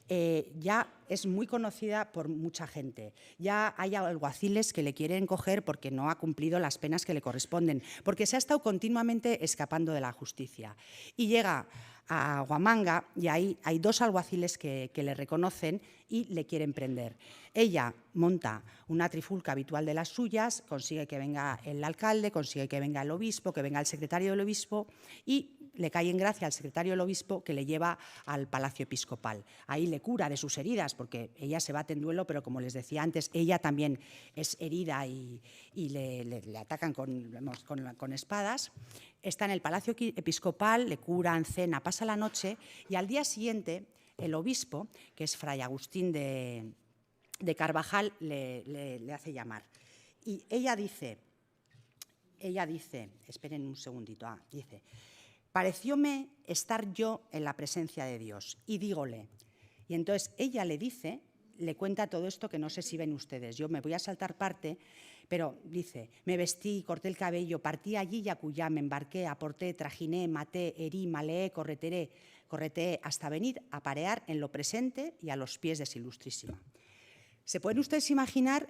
ya es muy conocida por mucha gente. Ya hay alguaciles que le quieren coger porque no ha cumplido las penas que le corresponden, porque se ha estado continuamente escapando de la justicia. Y llega a Huamanga y ahí hay 2 alguaciles que le reconocen y le quieren prender. Ella monta una trifulca habitual de las suyas, consigue que venga el alcalde, consigue que venga el obispo, que venga el secretario del obispo y le cae en gracia al secretario del obispo, que le lleva al palacio episcopal. Ahí le cura de sus heridas, porque ella se bate en duelo, pero como les decía antes, ella también es herida y le atacan con espadas. Está en el palacio episcopal, le curan, cena, pasa la noche y al día siguiente el obispo, que es Fray Agustín de Carvajal, le hace llamar. Y ella dice, esperen un segundito, dice: parecióme estar yo en la presencia de Dios y dígole. Y entonces ella le dice, le cuenta todo esto que no sé si ven ustedes. Yo me voy a saltar parte, pero dice: me vestí, corté el cabello, partí allí y acullá, me embarqué, aporté, trajiné, maté, herí, maleé, correteé hasta venir a parear en lo presente y a los pies de su ilustrísima. ¿Se pueden ustedes imaginar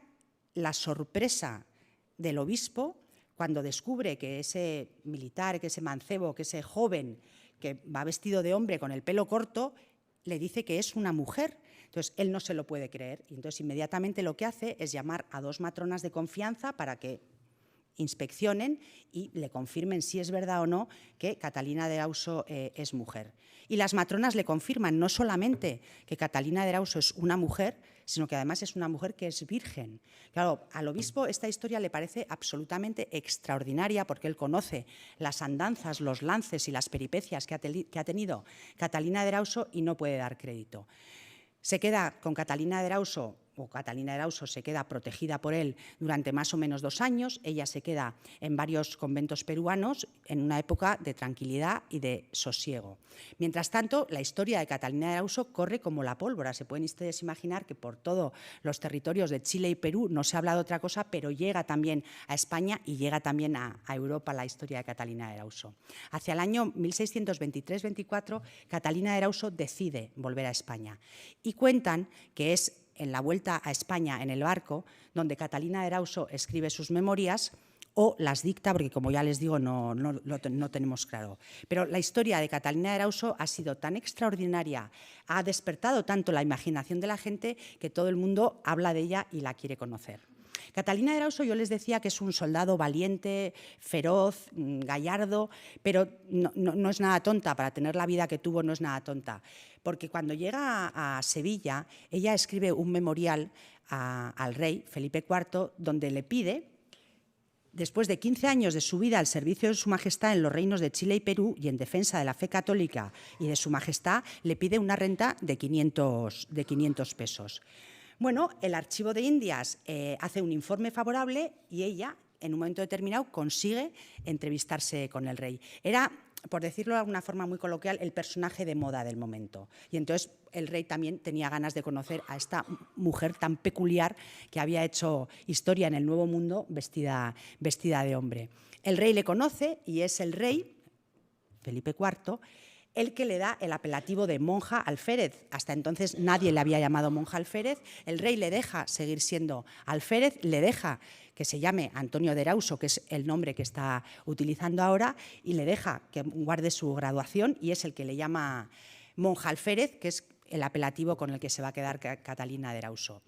la sorpresa del obispo cuando descubre que ese militar, que ese mancebo, que ese joven que va vestido de hombre con el pelo corto, le dice que es una mujer? Entonces, él no se lo puede creer y entonces inmediatamente lo que hace es llamar a 2 matronas de confianza para que inspeccionen y le confirmen si es verdad o no que Catalina de Erauso es mujer. Y las matronas le confirman no solamente que Catalina de Erauso es una mujer, sino que además es una mujer que es virgen. Claro, al obispo esta historia le parece absolutamente extraordinaria porque él conoce las andanzas, los lances y las peripecias que ha tenido Catalina de Erauso y no puede dar crédito. Se queda con Catalina de Erauso, o Catalina de Erauso se queda protegida por él durante más o menos 2 años. Ella se queda en varios conventos peruanos en una época de tranquilidad y de sosiego. Mientras tanto, la historia de Catalina de Erauso corre como la pólvora. Se pueden ustedes imaginar que por todos los territorios de Chile y Perú no se habla de otra cosa, pero llega también a España y llega también a Europa la historia de Catalina de Erauso. Hacia el año 1623-24, Catalina de Erauso decide volver a España y cuentan que es en la vuelta a España en el barco donde Catalina de Erauso escribe sus memorias o las dicta, porque como ya les digo no tenemos claro. Pero la historia de Catalina de Erauso ha sido tan extraordinaria, ha despertado tanto la imaginación de la gente que todo el mundo habla de ella y la quiere conocer. Catalina de Erauso, yo les decía que es un soldado valiente, feroz, gallardo, pero no es nada tonta. Para tener la vida que tuvo no es nada tonta. Porque cuando llega a Sevilla, ella escribe un memorial al rey Felipe IV, donde le pide, después de 15 años de su vida al servicio de su majestad en los reinos de Chile y Perú y en defensa de la fe católica y de su majestad, le pide una renta de 500 pesos. Bueno, el Archivo de Indias hace un informe favorable y ella, en un momento determinado, consigue entrevistarse con el rey. Era, por decirlo de alguna forma muy coloquial, el personaje de moda del momento. Y entonces el rey también tenía ganas de conocer a esta mujer tan peculiar que había hecho historia en el Nuevo Mundo vestida de hombre. El rey le conoce y es el rey, Felipe IV, el que le da el apelativo de monja alférez. Hasta entonces nadie le había llamado monja alférez. El rey le deja seguir siendo alférez, le deja que se llame Antonio de Erauso, que es el nombre que está utilizando ahora, y le deja que guarde su graduación y es el que le llama monja alférez, que es el apelativo con el que se va a quedar Catalina de Erauso.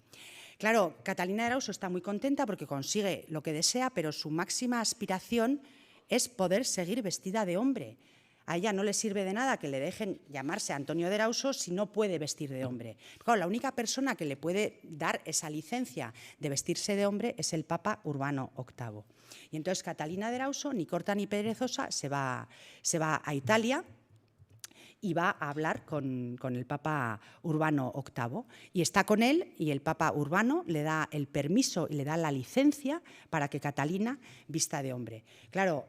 Claro, Catalina de Erauso está muy contenta porque consigue lo que desea, pero su máxima aspiración es poder seguir vestida de hombre. A ella no le sirve de nada que le dejen llamarse Antonio de Erauso si no puede vestir de hombre. Claro, la única persona que le puede dar esa licencia de vestirse de hombre es el Papa Urbano VIII. Y entonces Catalina de Erauso, ni corta ni perezosa, se va a Italia y va a hablar con el Papa Urbano VIII. Y está con él y el Papa Urbano le da el permiso y le da la licencia para que Catalina vista de hombre. Claro,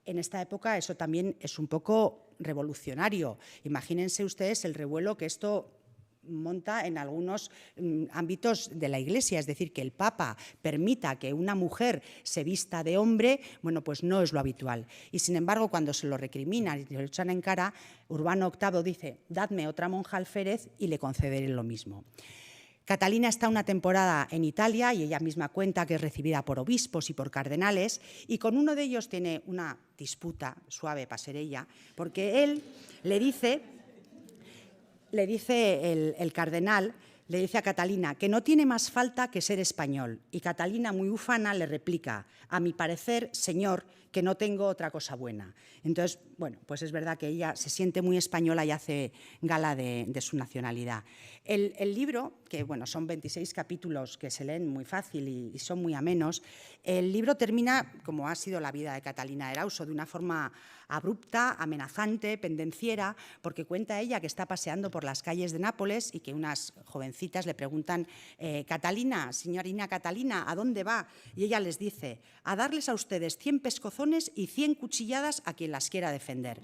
en esta época eso también es un poco revolucionario. Imagínense ustedes el revuelo que esto monta en algunos ámbitos de la Iglesia, es decir, que el Papa permita que una mujer se vista de hombre, bueno, pues no es lo habitual. Y sin embargo, cuando se lo recriminan y se lo echan en cara, Urbano VIII dice: dadme otra monja alférez y le concederé lo mismo. Catalina está una temporada en Italia y ella misma cuenta que es recibida por obispos y por cardenales, y con uno de ellos tiene una disputa suave para ser ella, porque él le dice el cardenal, le dice a Catalina que no tiene más falta que ser español, y Catalina, muy ufana, le replica: a mi parecer, señor, que no tengo otra cosa buena. Entonces, bueno, pues es verdad que ella se siente muy española y hace gala de su nacionalidad. El libro, que bueno, son 26 capítulos que se leen muy fácil y son muy amenos, el libro termina, como ha sido la vida de Catalina de Erauso, de una forma abrupta, amenazante, pendenciera, porque cuenta ella que está paseando por las calles de Nápoles y que unas jovencitas le preguntan: Catalina, señorina Catalina, ¿a dónde va? Y ella les dice: a darles a ustedes 100 pescozones y 100 cuchilladas a quien las quiera defender.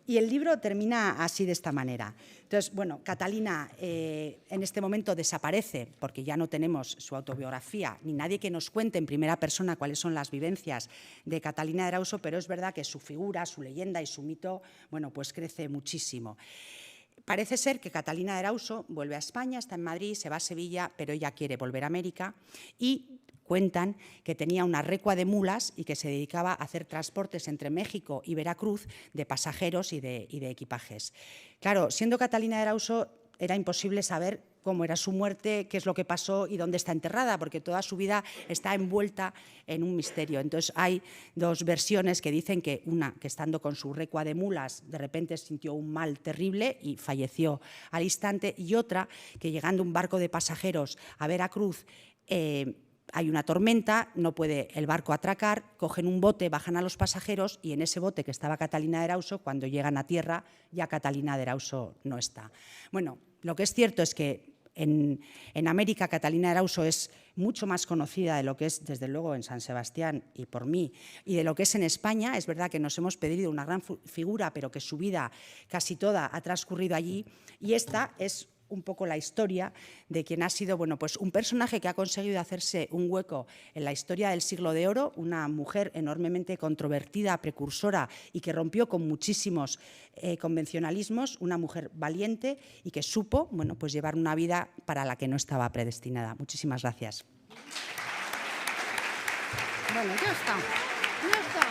Y el libro termina así, de esta manera. Entonces, bueno, Catalina en este momento desaparece porque ya no tenemos su autobiografía ni nadie que nos cuente en primera persona cuáles son las vivencias de Catalina de Erauso, pero es verdad que su figura, su leyenda y su mito, bueno, pues crece muchísimo. Parece ser que Catalina de Erauso vuelve a España, está en Madrid, se va a Sevilla, pero ella quiere volver a América, y cuentan que tenía una recua de mulas y que se dedicaba a hacer transportes entre México y Veracruz de pasajeros y de equipajes. Claro, siendo Catalina de Erauso, era imposible saber cómo era su muerte, qué es lo que pasó y dónde está enterrada, porque toda su vida está envuelta en un misterio. Entonces, hay dos versiones que dicen que una, que estando con su recua de mulas, de repente sintió un mal terrible y falleció al instante, y otra, que llegando un barco de pasajeros a Veracruz, hay una tormenta, no puede el barco atracar, cogen un bote, bajan a los pasajeros, y en ese bote que estaba Catalina de Erauso, cuando llegan a tierra, ya Catalina de Erauso no está. Bueno, lo que es cierto es que en América Catalina de Erauso es mucho más conocida de lo que es, desde luego, en San Sebastián y por mí, y de lo que es en España. Es verdad que nos hemos pedido una gran figura, pero que su vida casi toda ha transcurrido allí, y esta es un poco la historia de quien ha sido, bueno, pues un personaje que ha conseguido hacerse un hueco en la historia del siglo de oro, una mujer enormemente controvertida, precursora, y que rompió con muchísimos convencionalismos, una mujer valiente y que supo, bueno, pues llevar una vida para la que no estaba predestinada. Muchísimas gracias. Bueno, ya está. Ya está.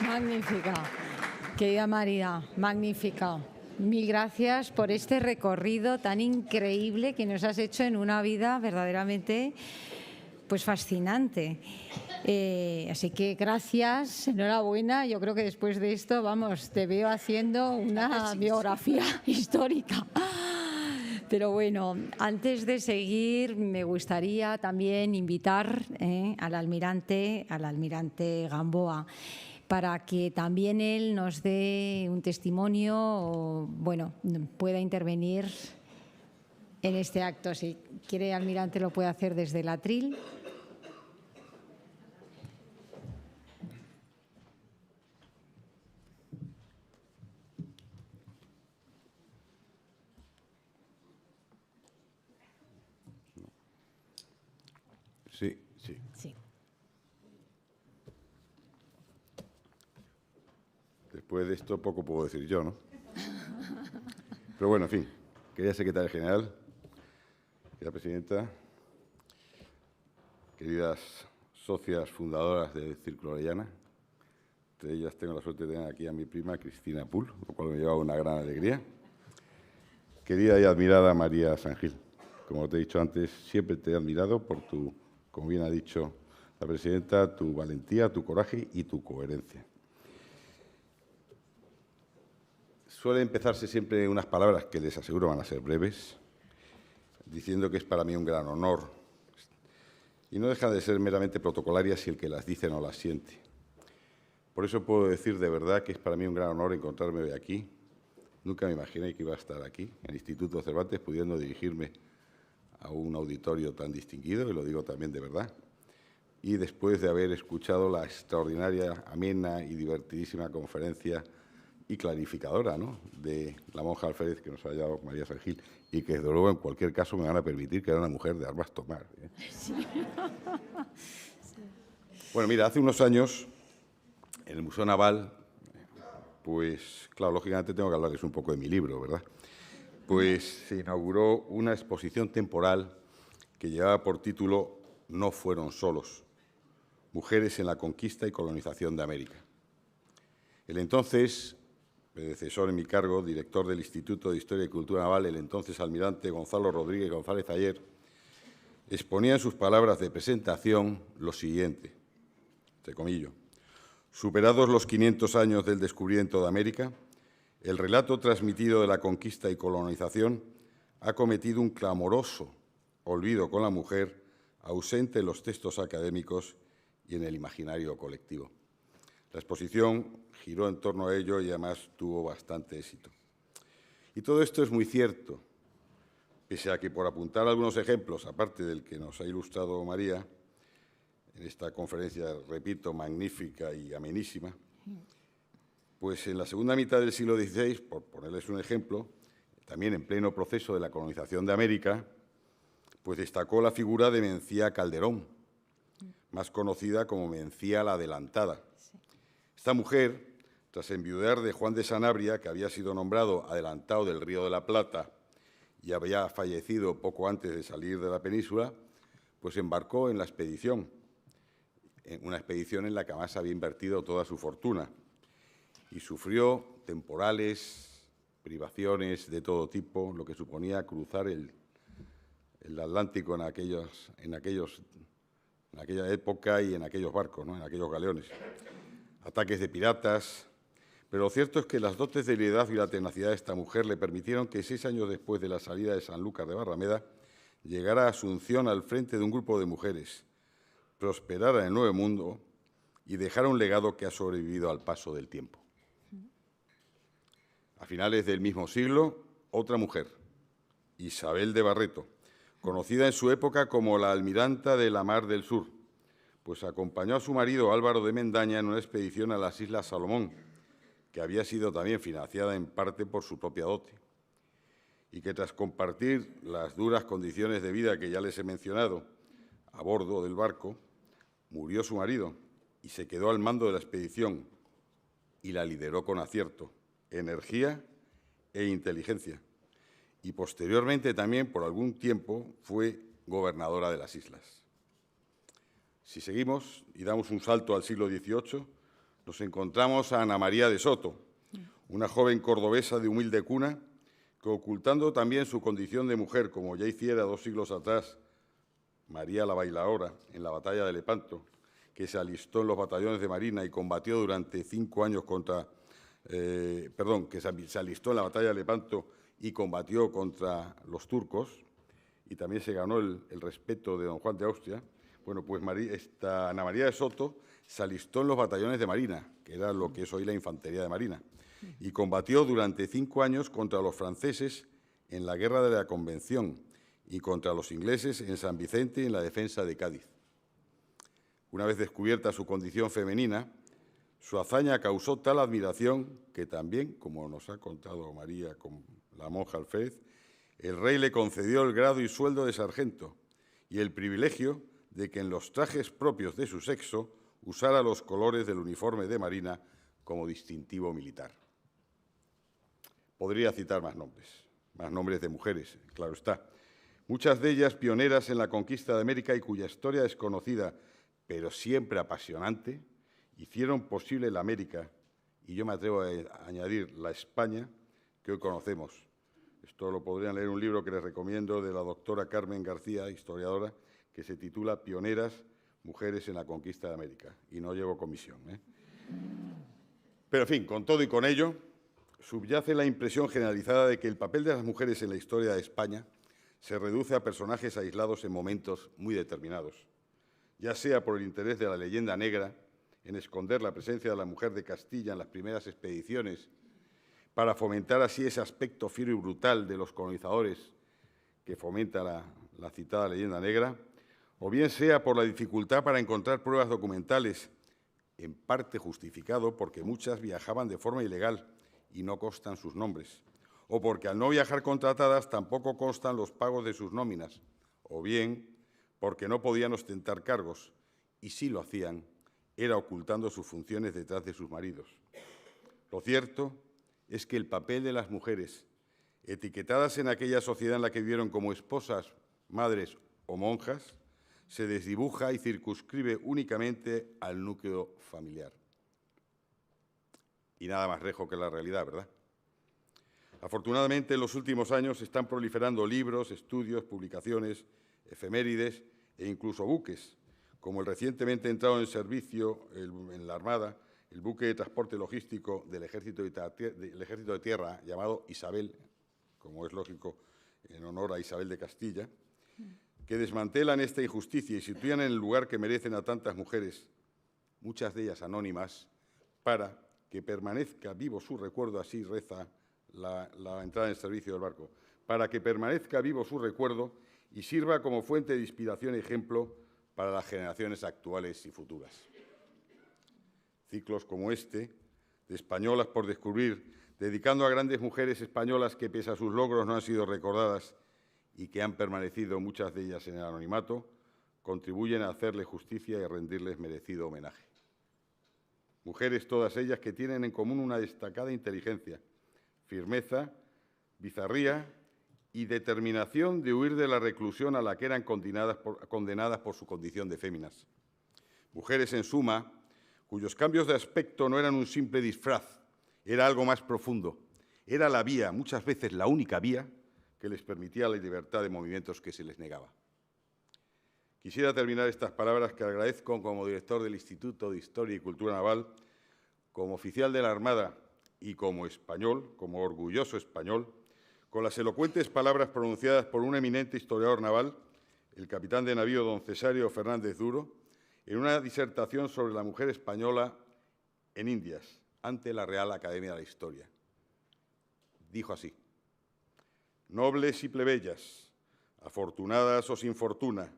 Magnífica, querida María, magnífica. Mil gracias por este recorrido tan increíble que nos has hecho en una vida verdaderamente, pues, fascinante. Así que gracias, enhorabuena. Yo creo que después de esto, vamos, te veo haciendo una biografía histórica. Pero bueno, antes de seguir, me gustaría también invitar al almirante Gamboa, para que también él nos dé un testimonio o, bueno, pueda intervenir en este acto. Si quiere, almirante, lo puede hacer desde el atril. Sí, sí. Sí. Después de esto poco puedo decir yo, ¿no? Pero bueno, en fin, querida secretaria general, querida presidenta, queridas socias fundadoras del Círculo Orellana, entre ellas tengo la suerte de tener aquí a mi prima Cristina Pool, lo cual me lleva una gran alegría. Querida y admirada María San Gil, como te he dicho antes, siempre te he admirado por tu, como bien ha dicho la presidenta, tu valentía, tu coraje y tu coherencia. Suele empezarse siempre unas palabras que les aseguro van a ser breves, diciendo que es para mí un gran honor, y no dejan de ser meramente protocolarias si el que las dice no las siente. Por eso puedo decir de verdad que es para mí un gran honor encontrarme hoy aquí, Nunca me imaginé que iba a estar aquí, en el Instituto Cervantes, pudiendo dirigirme a un auditorio tan distinguido, y lo digo también de verdad. Y después de haber escuchado la extraordinaria, amena y divertidísima conferencia y clarificadora, ¿no?, de la monja alférez que nos ha dado María San Gil, y que, desde luego, en cualquier caso, me van a permitir que era una mujer de armas tomar, ¿eh? Sí. Bueno, mira, hace unos años, en el Museo Naval, pues, claro, lógicamente tengo que hablarles un poco de mi libro, ¿verdad? Pues se inauguró una exposición temporal que llevaba por título No fueron solos, mujeres en la conquista y colonización de América. El entonces predecesor en mi cargo, director del Instituto de Historia y Cultura Naval, el entonces almirante Gonzalo Rodríguez González Ayer, exponía en sus palabras de presentación lo siguiente, entre comillas: superados los 500 años del descubrimiento de América, el relato transmitido de la conquista y colonización ha cometido un clamoroso olvido con la mujer, ausente en los textos académicos y en el imaginario colectivo. La exposición giró en torno a ello y además tuvo bastante éxito. Y todo esto es muy cierto, pese a que, por apuntar algunos ejemplos, aparte del que nos ha ilustrado María, en esta conferencia, repito, magnífica y amenísima, pues en la segunda mitad del siglo XVI, por ponerles un ejemplo, también en pleno proceso de la colonización de América, pues destacó la figura de Mencía Calderón, más conocida como Mencía la Adelantada. Esta mujer, tras enviudar de Juan de Sanabria, que había sido nombrado adelantado del Río de la Plata y había fallecido poco antes de salir de la península, pues embarcó en la expedición, en una expedición en la que además había invertido toda su fortuna, y sufrió temporales, privaciones de todo tipo, lo que suponía cruzar el Atlántico en aquella época y en aquellos barcos, ¿no?, en aquellos galeones. Ataques de piratas, pero lo cierto es que las dotes de liderazgo y la tenacidad de esta mujer le permitieron que 6 años después de la salida de Sanlúcar de Barrameda llegara a Asunción al frente de un grupo de mujeres, prosperara en el Nuevo Mundo y dejara un legado que ha sobrevivido al paso del tiempo. A finales del mismo siglo, otra mujer, Isabel de Barreto, conocida en su época como la almiranta de la Mar del Sur, pues acompañó a su marido Álvaro de Mendaña en una expedición a las Islas Salomón, que había sido también financiada en parte por su propia dote, y que tras compartir las duras condiciones de vida que ya les he mencionado a bordo del barco, murió su marido y se quedó al mando de la expedición y la lideró con acierto, energía e inteligencia. Y posteriormente también, por algún tiempo, fue gobernadora de las islas. Si seguimos y damos un salto al siglo XVIII, nos encontramos a Ana María de Soto, una joven cordobesa de humilde cuna que, ocultando también su condición de mujer, como ya hiciera 2 siglos atrás María la Bailaora en la batalla de Lepanto, que se alistó en los batallones de Marina y combatió durante 5 años se alistó en la batalla de Lepanto y combatió contra los turcos, y también se ganó el respeto de don Juan de Austria. Bueno, pues Ana María de Soto se alistó en los batallones de Marina, que era lo que es hoy la Infantería de Marina, y combatió durante 5 años contra los franceses en la Guerra de la Convención y contra los ingleses en San Vicente y en la defensa de Cádiz. Una vez descubierta su condición femenina, su hazaña causó tal admiración que también, como nos ha contado María con la monja alférez, el rey le concedió el grado y sueldo de sargento y el privilegio de que en los trajes propios de su sexo usara los colores del uniforme de Marina como distintivo militar. Podría citar más nombres de mujeres, claro está. Muchas de ellas pioneras en la conquista de América y cuya historia desconocida, pero siempre apasionante, hicieron posible la América, y yo me atrevo a añadir la España, que hoy conocemos. Esto lo podrían leer en un libro que les recomiendo de la doctora Carmen García, historiadora, que se titula Pioneras, mujeres en la conquista de América, y no llevo comisión, ¿eh? Pero, en fin, con todo y con ello, subyace la impresión generalizada de que el papel de las mujeres en la historia de España se reduce a personajes aislados en momentos muy determinados, ya sea por el interés de la leyenda negra en esconder la presencia de la mujer de Castilla en las primeras expediciones, para fomentar así ese aspecto fiero y brutal de los colonizadores que fomenta la citada leyenda negra, o bien sea por la dificultad para encontrar pruebas documentales, en parte justificado porque muchas viajaban de forma ilegal y no constan sus nombres, o porque al no viajar contratadas tampoco constan los pagos de sus nóminas, o bien porque no podían ostentar cargos, y si lo hacían, era ocultando sus funciones detrás de sus maridos. Lo cierto es que el papel de las mujeres, etiquetadas en aquella sociedad en la que vivieron como esposas, madres o monjas, se desdibuja y circunscribe únicamente al núcleo familiar. Y nada más lejos que la realidad, ¿verdad? Afortunadamente, en los últimos años están proliferando libros, estudios, publicaciones, efemérides e incluso buques, como el recientemente entrado en servicio en la Armada, el buque de transporte logístico del Ejército de Tierra, llamado Isabel, como es lógico, en honor a Isabel de Castilla, que desmantelan esta injusticia y sitúan en el lugar que merecen a tantas mujeres, muchas de ellas anónimas, para que permanezca vivo su recuerdo, así reza la entrada en servicio del barco, para que permanezca vivo su recuerdo y sirva como fuente de inspiración y ejemplo para las generaciones actuales y futuras. Ciclos como este, de Españolas por descubrir, dedicando a grandes mujeres españolas que, pese a sus logros, no han sido recordadas y que han permanecido muchas de ellas en el anonimato, contribuyen a hacerles justicia y a rendirles merecido homenaje. Mujeres todas ellas que tienen en común una destacada inteligencia, firmeza, bizarría y determinación de huir de la reclusión a la que eran condenadas por su condición de féminas. Mujeres, en suma, cuyos cambios de aspecto no eran un simple disfraz, era algo más profundo. Era la vía, muchas veces la única vía, que les permitía la libertad de movimientos que se les negaba. Quisiera terminar estas palabras que agradezco como director del Instituto de Historia y Cultura Naval, como oficial de la Armada y como español, como orgulloso español, con las elocuentes palabras pronunciadas por un eminente historiador naval, el capitán de navío don Cesario Fernández Duro, en una disertación sobre la mujer española en Indias, ante la Real Academia de la Historia. Dijo así: nobles y plebeyas, afortunadas o sin fortuna,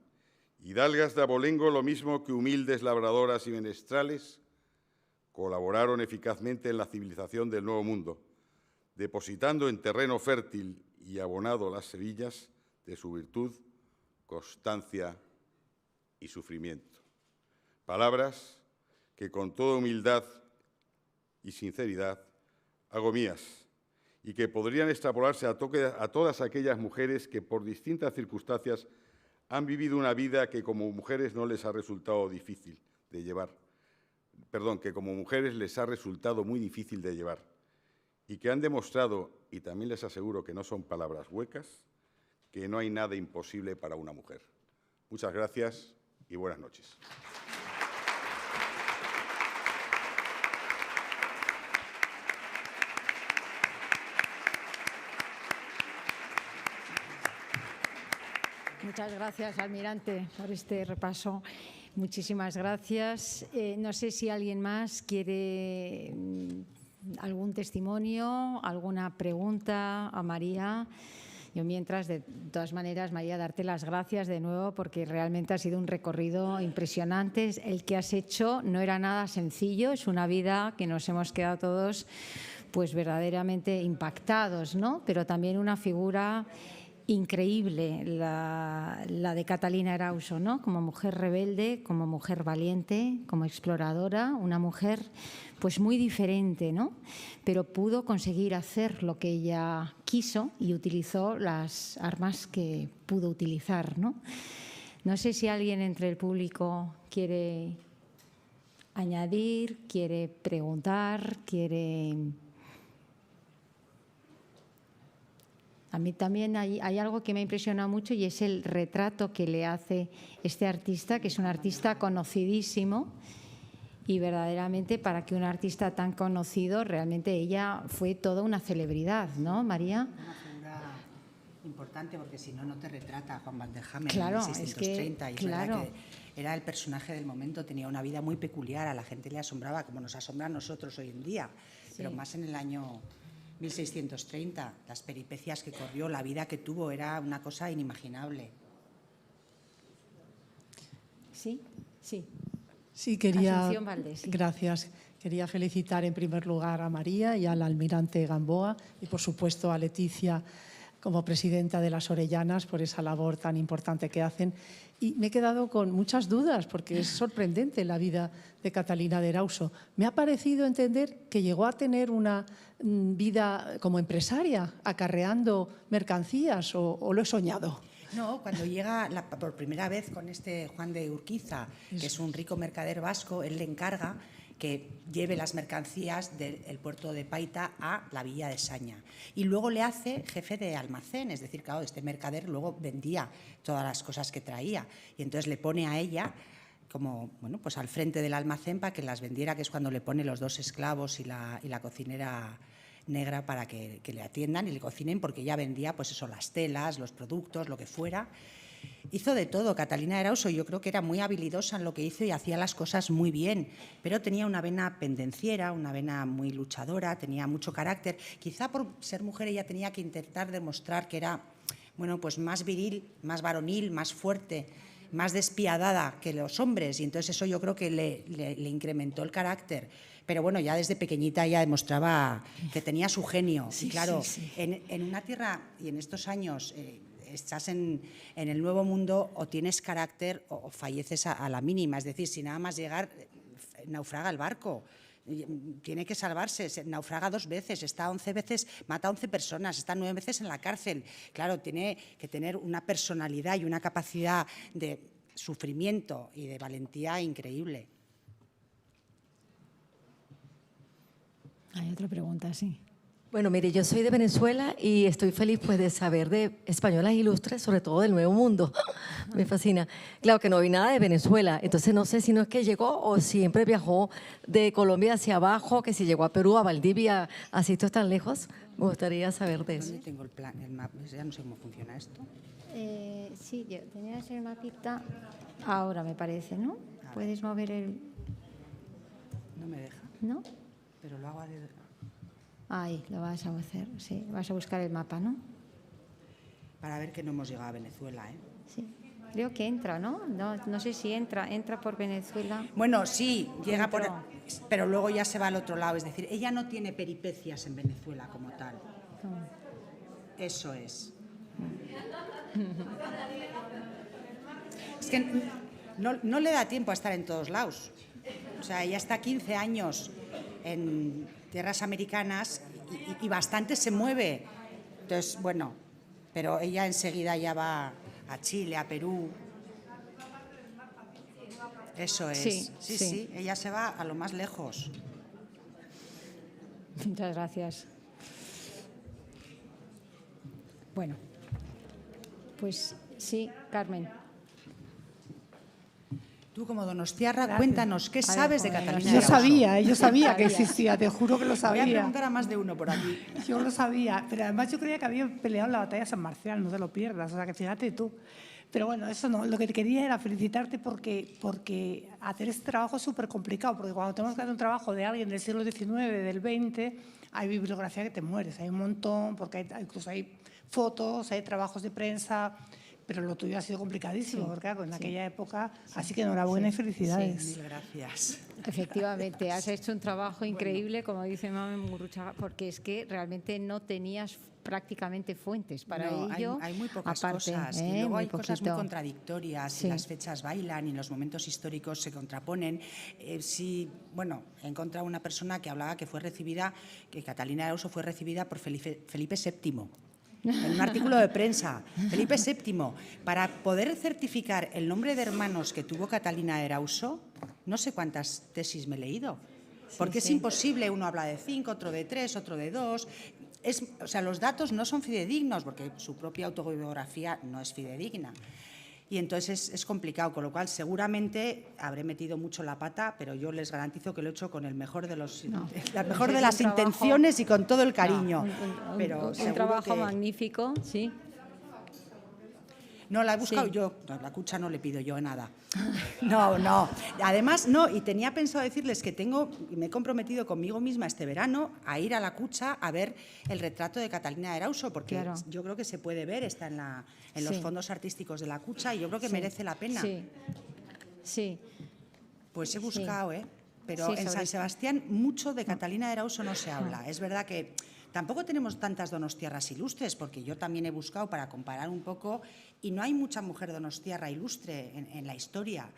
hidalgas de abolengo lo mismo que humildes labradoras y menestrales, colaboraron eficazmente en la civilización del Nuevo Mundo, depositando en terreno fértil y abonado las semillas de su virtud, constancia y sufrimiento. Palabras que con toda humildad y sinceridad hago mías y que podrían extrapolarse a todas aquellas mujeres que por distintas circunstancias han vivido una vida que como mujeres no les ha resultado difícil de llevar. Que como mujeres les ha resultado muy difícil de llevar y que han demostrado, y también les aseguro que no son palabras huecas, que no hay nada imposible para una mujer. Muchas gracias y buenas noches. Muchas gracias, almirante, por este repaso. Muchísimas gracias. No sé si alguien más quiere algún testimonio, alguna pregunta a María. Yo mientras, de todas maneras, María, darte las gracias de nuevo porque realmente ha sido un recorrido impresionante. El que has hecho no era nada sencillo, es una vida que nos hemos quedado todos pues verdaderamente impactados, ¿no? Pero también una figura increíble, la de Catalina Erauso, ¿no? Como mujer rebelde, como mujer valiente, como exploradora, una mujer pues muy diferente, ¿no? Pero pudo conseguir hacer lo que ella quiso y utilizó las armas que pudo utilizar, ¿no? No sé si alguien entre el público quiere añadir, quiere preguntar, quiere... A mí también hay algo que me ha impresionado mucho y es el retrato que le hace este artista, que es un artista conocidísimo y verdaderamente para que un artista tan conocido, realmente ella fue toda una celebridad, ¿no, María? Una figura importante porque si no, no te retrata Juan van der Hamen claro, en 1630. Es que, y es claro. verdad que era el personaje del momento, tenía una vida muy peculiar, a la gente le asombraba, como nos asombra a nosotros hoy en día, sí. Pero más en el año 1630. Las peripecias que corrió, la vida que tuvo, era una cosa inimaginable. Sí, sí. Sí, quería. Asunción Valdés, sí. Gracias. Quería felicitar en primer lugar a María y al almirante Gamboa y, por supuesto, a Leticia como presidenta de las Orellanas por esa labor tan importante que hacen. Y me he quedado con muchas dudas porque es sorprendente la vida de Catalina de Erauso. Me ha parecido entender que llegó a tener una vida como empresaria, acarreando mercancías, o lo he soñado. No, cuando llega por primera vez con este Juan de Urquiza, que es un rico mercader vasco, él le encarga que lleve las mercancías del puerto de Paita a la villa de Saña. Y luego le hace jefe de almacén, es decir, claro, este mercader luego vendía todas las cosas que traía. Y entonces le pone a ella como, bueno, pues al frente del almacén para que las vendiera, que es cuando le pone los 2 esclavos y la cocinera negra para que le atiendan y le cocinen, porque ella vendía, pues eso, las telas, los productos, lo que fuera. Hizo de todo. Catalina de Erauso, yo creo que era muy habilidosa en lo que hizo y hacía las cosas muy bien, pero tenía una vena pendenciera, una vena muy luchadora, tenía mucho carácter. Quizá por ser mujer ella tenía que intentar demostrar que era, bueno, pues más viril, más varonil, más fuerte, más despiadada que los hombres, y entonces eso yo creo que le incrementó el carácter. Pero bueno, ya desde pequeñita ella demostraba que tenía su genio. Sí, y claro, sí. En una tierra y en estos años estás en el nuevo mundo, o tienes carácter o falleces a la mínima. Es decir, si nada más llegar, naufraga el barco. Tiene que salvarse, naufraga 2 veces, está 11 veces, mata a 11 personas, está 9 veces en la cárcel. Claro, tiene que tener una personalidad y una capacidad de sufrimiento y de valentía increíble. Hay otra pregunta, sí. Bueno, mire, yo soy de Venezuela y estoy feliz pues de saber de españolas ilustres, sobre todo del Nuevo Mundo. Me fascina. Claro que no vi nada de Venezuela, entonces no sé si no es que llegó o siempre viajó de Colombia hacia abajo, que si llegó a Perú, a Valdivia, a sitios tan lejos. Me gustaría saber de eso. ¿Dónde tengo el plan? El mapa, ya no sé cómo funciona esto. Sí, tenías el mapita ahora, me parece, ¿no? Puedes mover el... No me deja, ¿No? pero lo hago a dedo. Ahí, lo vas a hacer, sí. Vas a buscar el mapa, ¿no? Para ver que no hemos llegado a Venezuela, ¿eh? Sí. Creo que entra, ¿no? No sé si entra por Venezuela. Bueno, sí, llega por... Entró. Pero luego ya se va al otro lado. Es decir, ella no tiene peripecias en Venezuela como tal. Eso es. Es que no le da tiempo a estar en todos lados. O sea, ella está 15 años en tierras americanas y bastante se mueve. Entonces, bueno, pero ella enseguida ya va a Chile, a Perú. Eso es. Sí, ella se va a lo más lejos. Muchas gracias. Bueno, pues sí, Carmen. Tú, como donostiarra, cuéntanos, ¿qué sabes de Catalina Yo Erauso? sabía que existía, te juro que lo Voy a sabía. preguntar a más de uno por aquí. Yo lo sabía, pero además yo creía que había peleado en la batalla de San Marcial, no te lo pierdas, o sea que fíjate tú. Pero bueno, eso no, lo que quería era felicitarte porque hacer este trabajo es súper complicado, porque cuando tenemos que hacer un trabajo de alguien del siglo XIX, del XX, hay bibliografía que te mueres, hay un montón, porque incluso hay fotos, hay trabajos de prensa, pero lo tuyo ha sido complicadísimo, porque claro, en aquella época, así que enhorabuena y felicidades. Mil gracias. Efectivamente, has hecho un trabajo increíble, como dice Mame Muguruchaga, porque es que realmente no tenías prácticamente fuentes para No, ello. hay muy pocas aparte, cosas. Y luego muy hay cosas muy poquito. contradictorias, Sí. y las fechas bailan y los momentos históricos se contraponen. Bueno, he encontrado una persona que hablaba que Catalina Erauso fue recibida por Felipe VII. En un artículo de prensa, Felipe VII, para poder certificar el nombre de hermanos que tuvo Catalina Erauso, no sé cuántas tesis me he leído, porque es imposible, uno habla de 5, otro de 3, otro de 2, o sea, los datos no son fidedignos, porque su propia autobiografía no es fidedigna. Y entonces es complicado, con lo cual seguramente habré metido mucho la pata, pero yo les garantizo que lo he hecho con el mejor de la mejor de las intenciones y con todo el cariño. Un pero un seguro trabajo que... magnífico, sí. No, la he buscado Sí. yo. No, la cucha no le pido yo nada. No, no. Además, no, y tenía pensado decirles que me he comprometido conmigo misma este verano a ir a la cucha a ver el retrato de Catalina de Erauso, porque Claro. yo creo que se puede ver, está en los Sí. fondos artísticos de la cucha y yo creo que Sí. merece la pena. Sí, sí. Pues he buscado, pero Sí, en sobre San eso. Sebastián mucho de Catalina de Erauso no se habla. Es verdad que tampoco tenemos tantas donostiarras ilustres, porque yo también he buscado para comparar un poco y no hay mucha mujer donostiarra ilustre en la historia.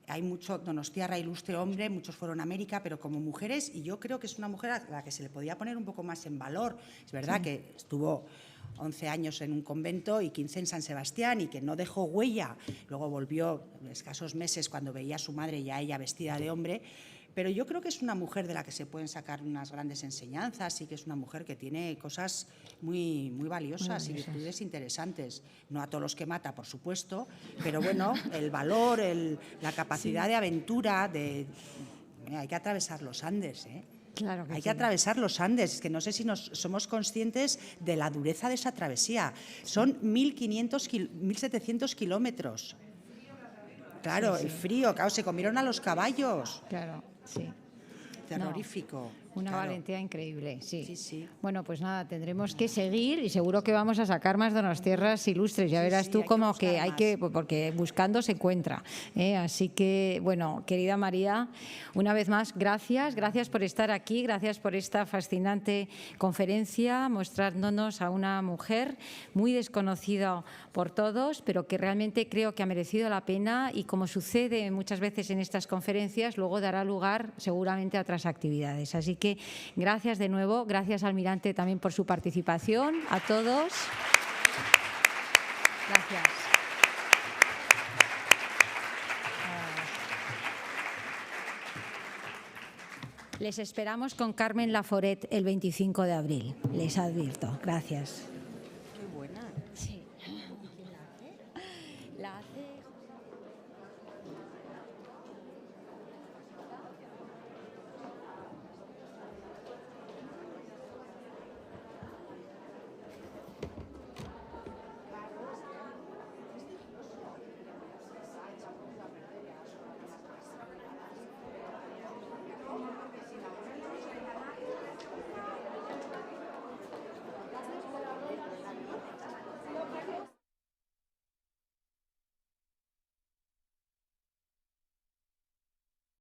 Hay mucho donostiarra ilustre hombre, muchos fueron a América, pero como mujeres, y yo creo que es una mujer a la que se le podía poner un poco más en valor. Es verdad que estuvo 11 años en un convento y 15 en San Sebastián y que no dejó huella. Luego volvió escasos meses cuando veía a su madre ya ella vestida de hombre. Pero yo creo que es una mujer de la que se pueden sacar unas grandes enseñanzas y que es una mujer que tiene cosas muy, muy valiosas y virtudes interesantes. No a todos los que mata, por supuesto, pero bueno, el valor, la capacidad de aventura, hay que atravesar los Andes, Claro que Hay sí. que atravesar los Andes, es que no sé si somos conscientes de la dureza de esa travesía. Son 1.700 kilómetros. Claro, el frío, claro, se comieron a los caballos. Claro, sí. Terrorífico. Una claro. valentía increíble, sí. Sí, sí. Bueno, pues nada, tendremos que seguir y seguro que vamos a sacar más donostiarras ilustres. Ya Sí, verás sí, tú hay que como buscar que hay más. que, porque buscando se encuentra. Así que, bueno, querida María, una vez más, gracias. Gracias por estar aquí, gracias por esta fascinante conferencia, mostrándonos a una mujer muy desconocida por todos, pero que realmente creo que ha merecido la pena y, como sucede muchas veces en estas conferencias, luego dará lugar seguramente a otras actividades. Así que gracias de nuevo, gracias Almirante también por su participación, a todos. Gracias. Les esperamos con Carmen Laforet el 25 de abril, les advierto. Gracias.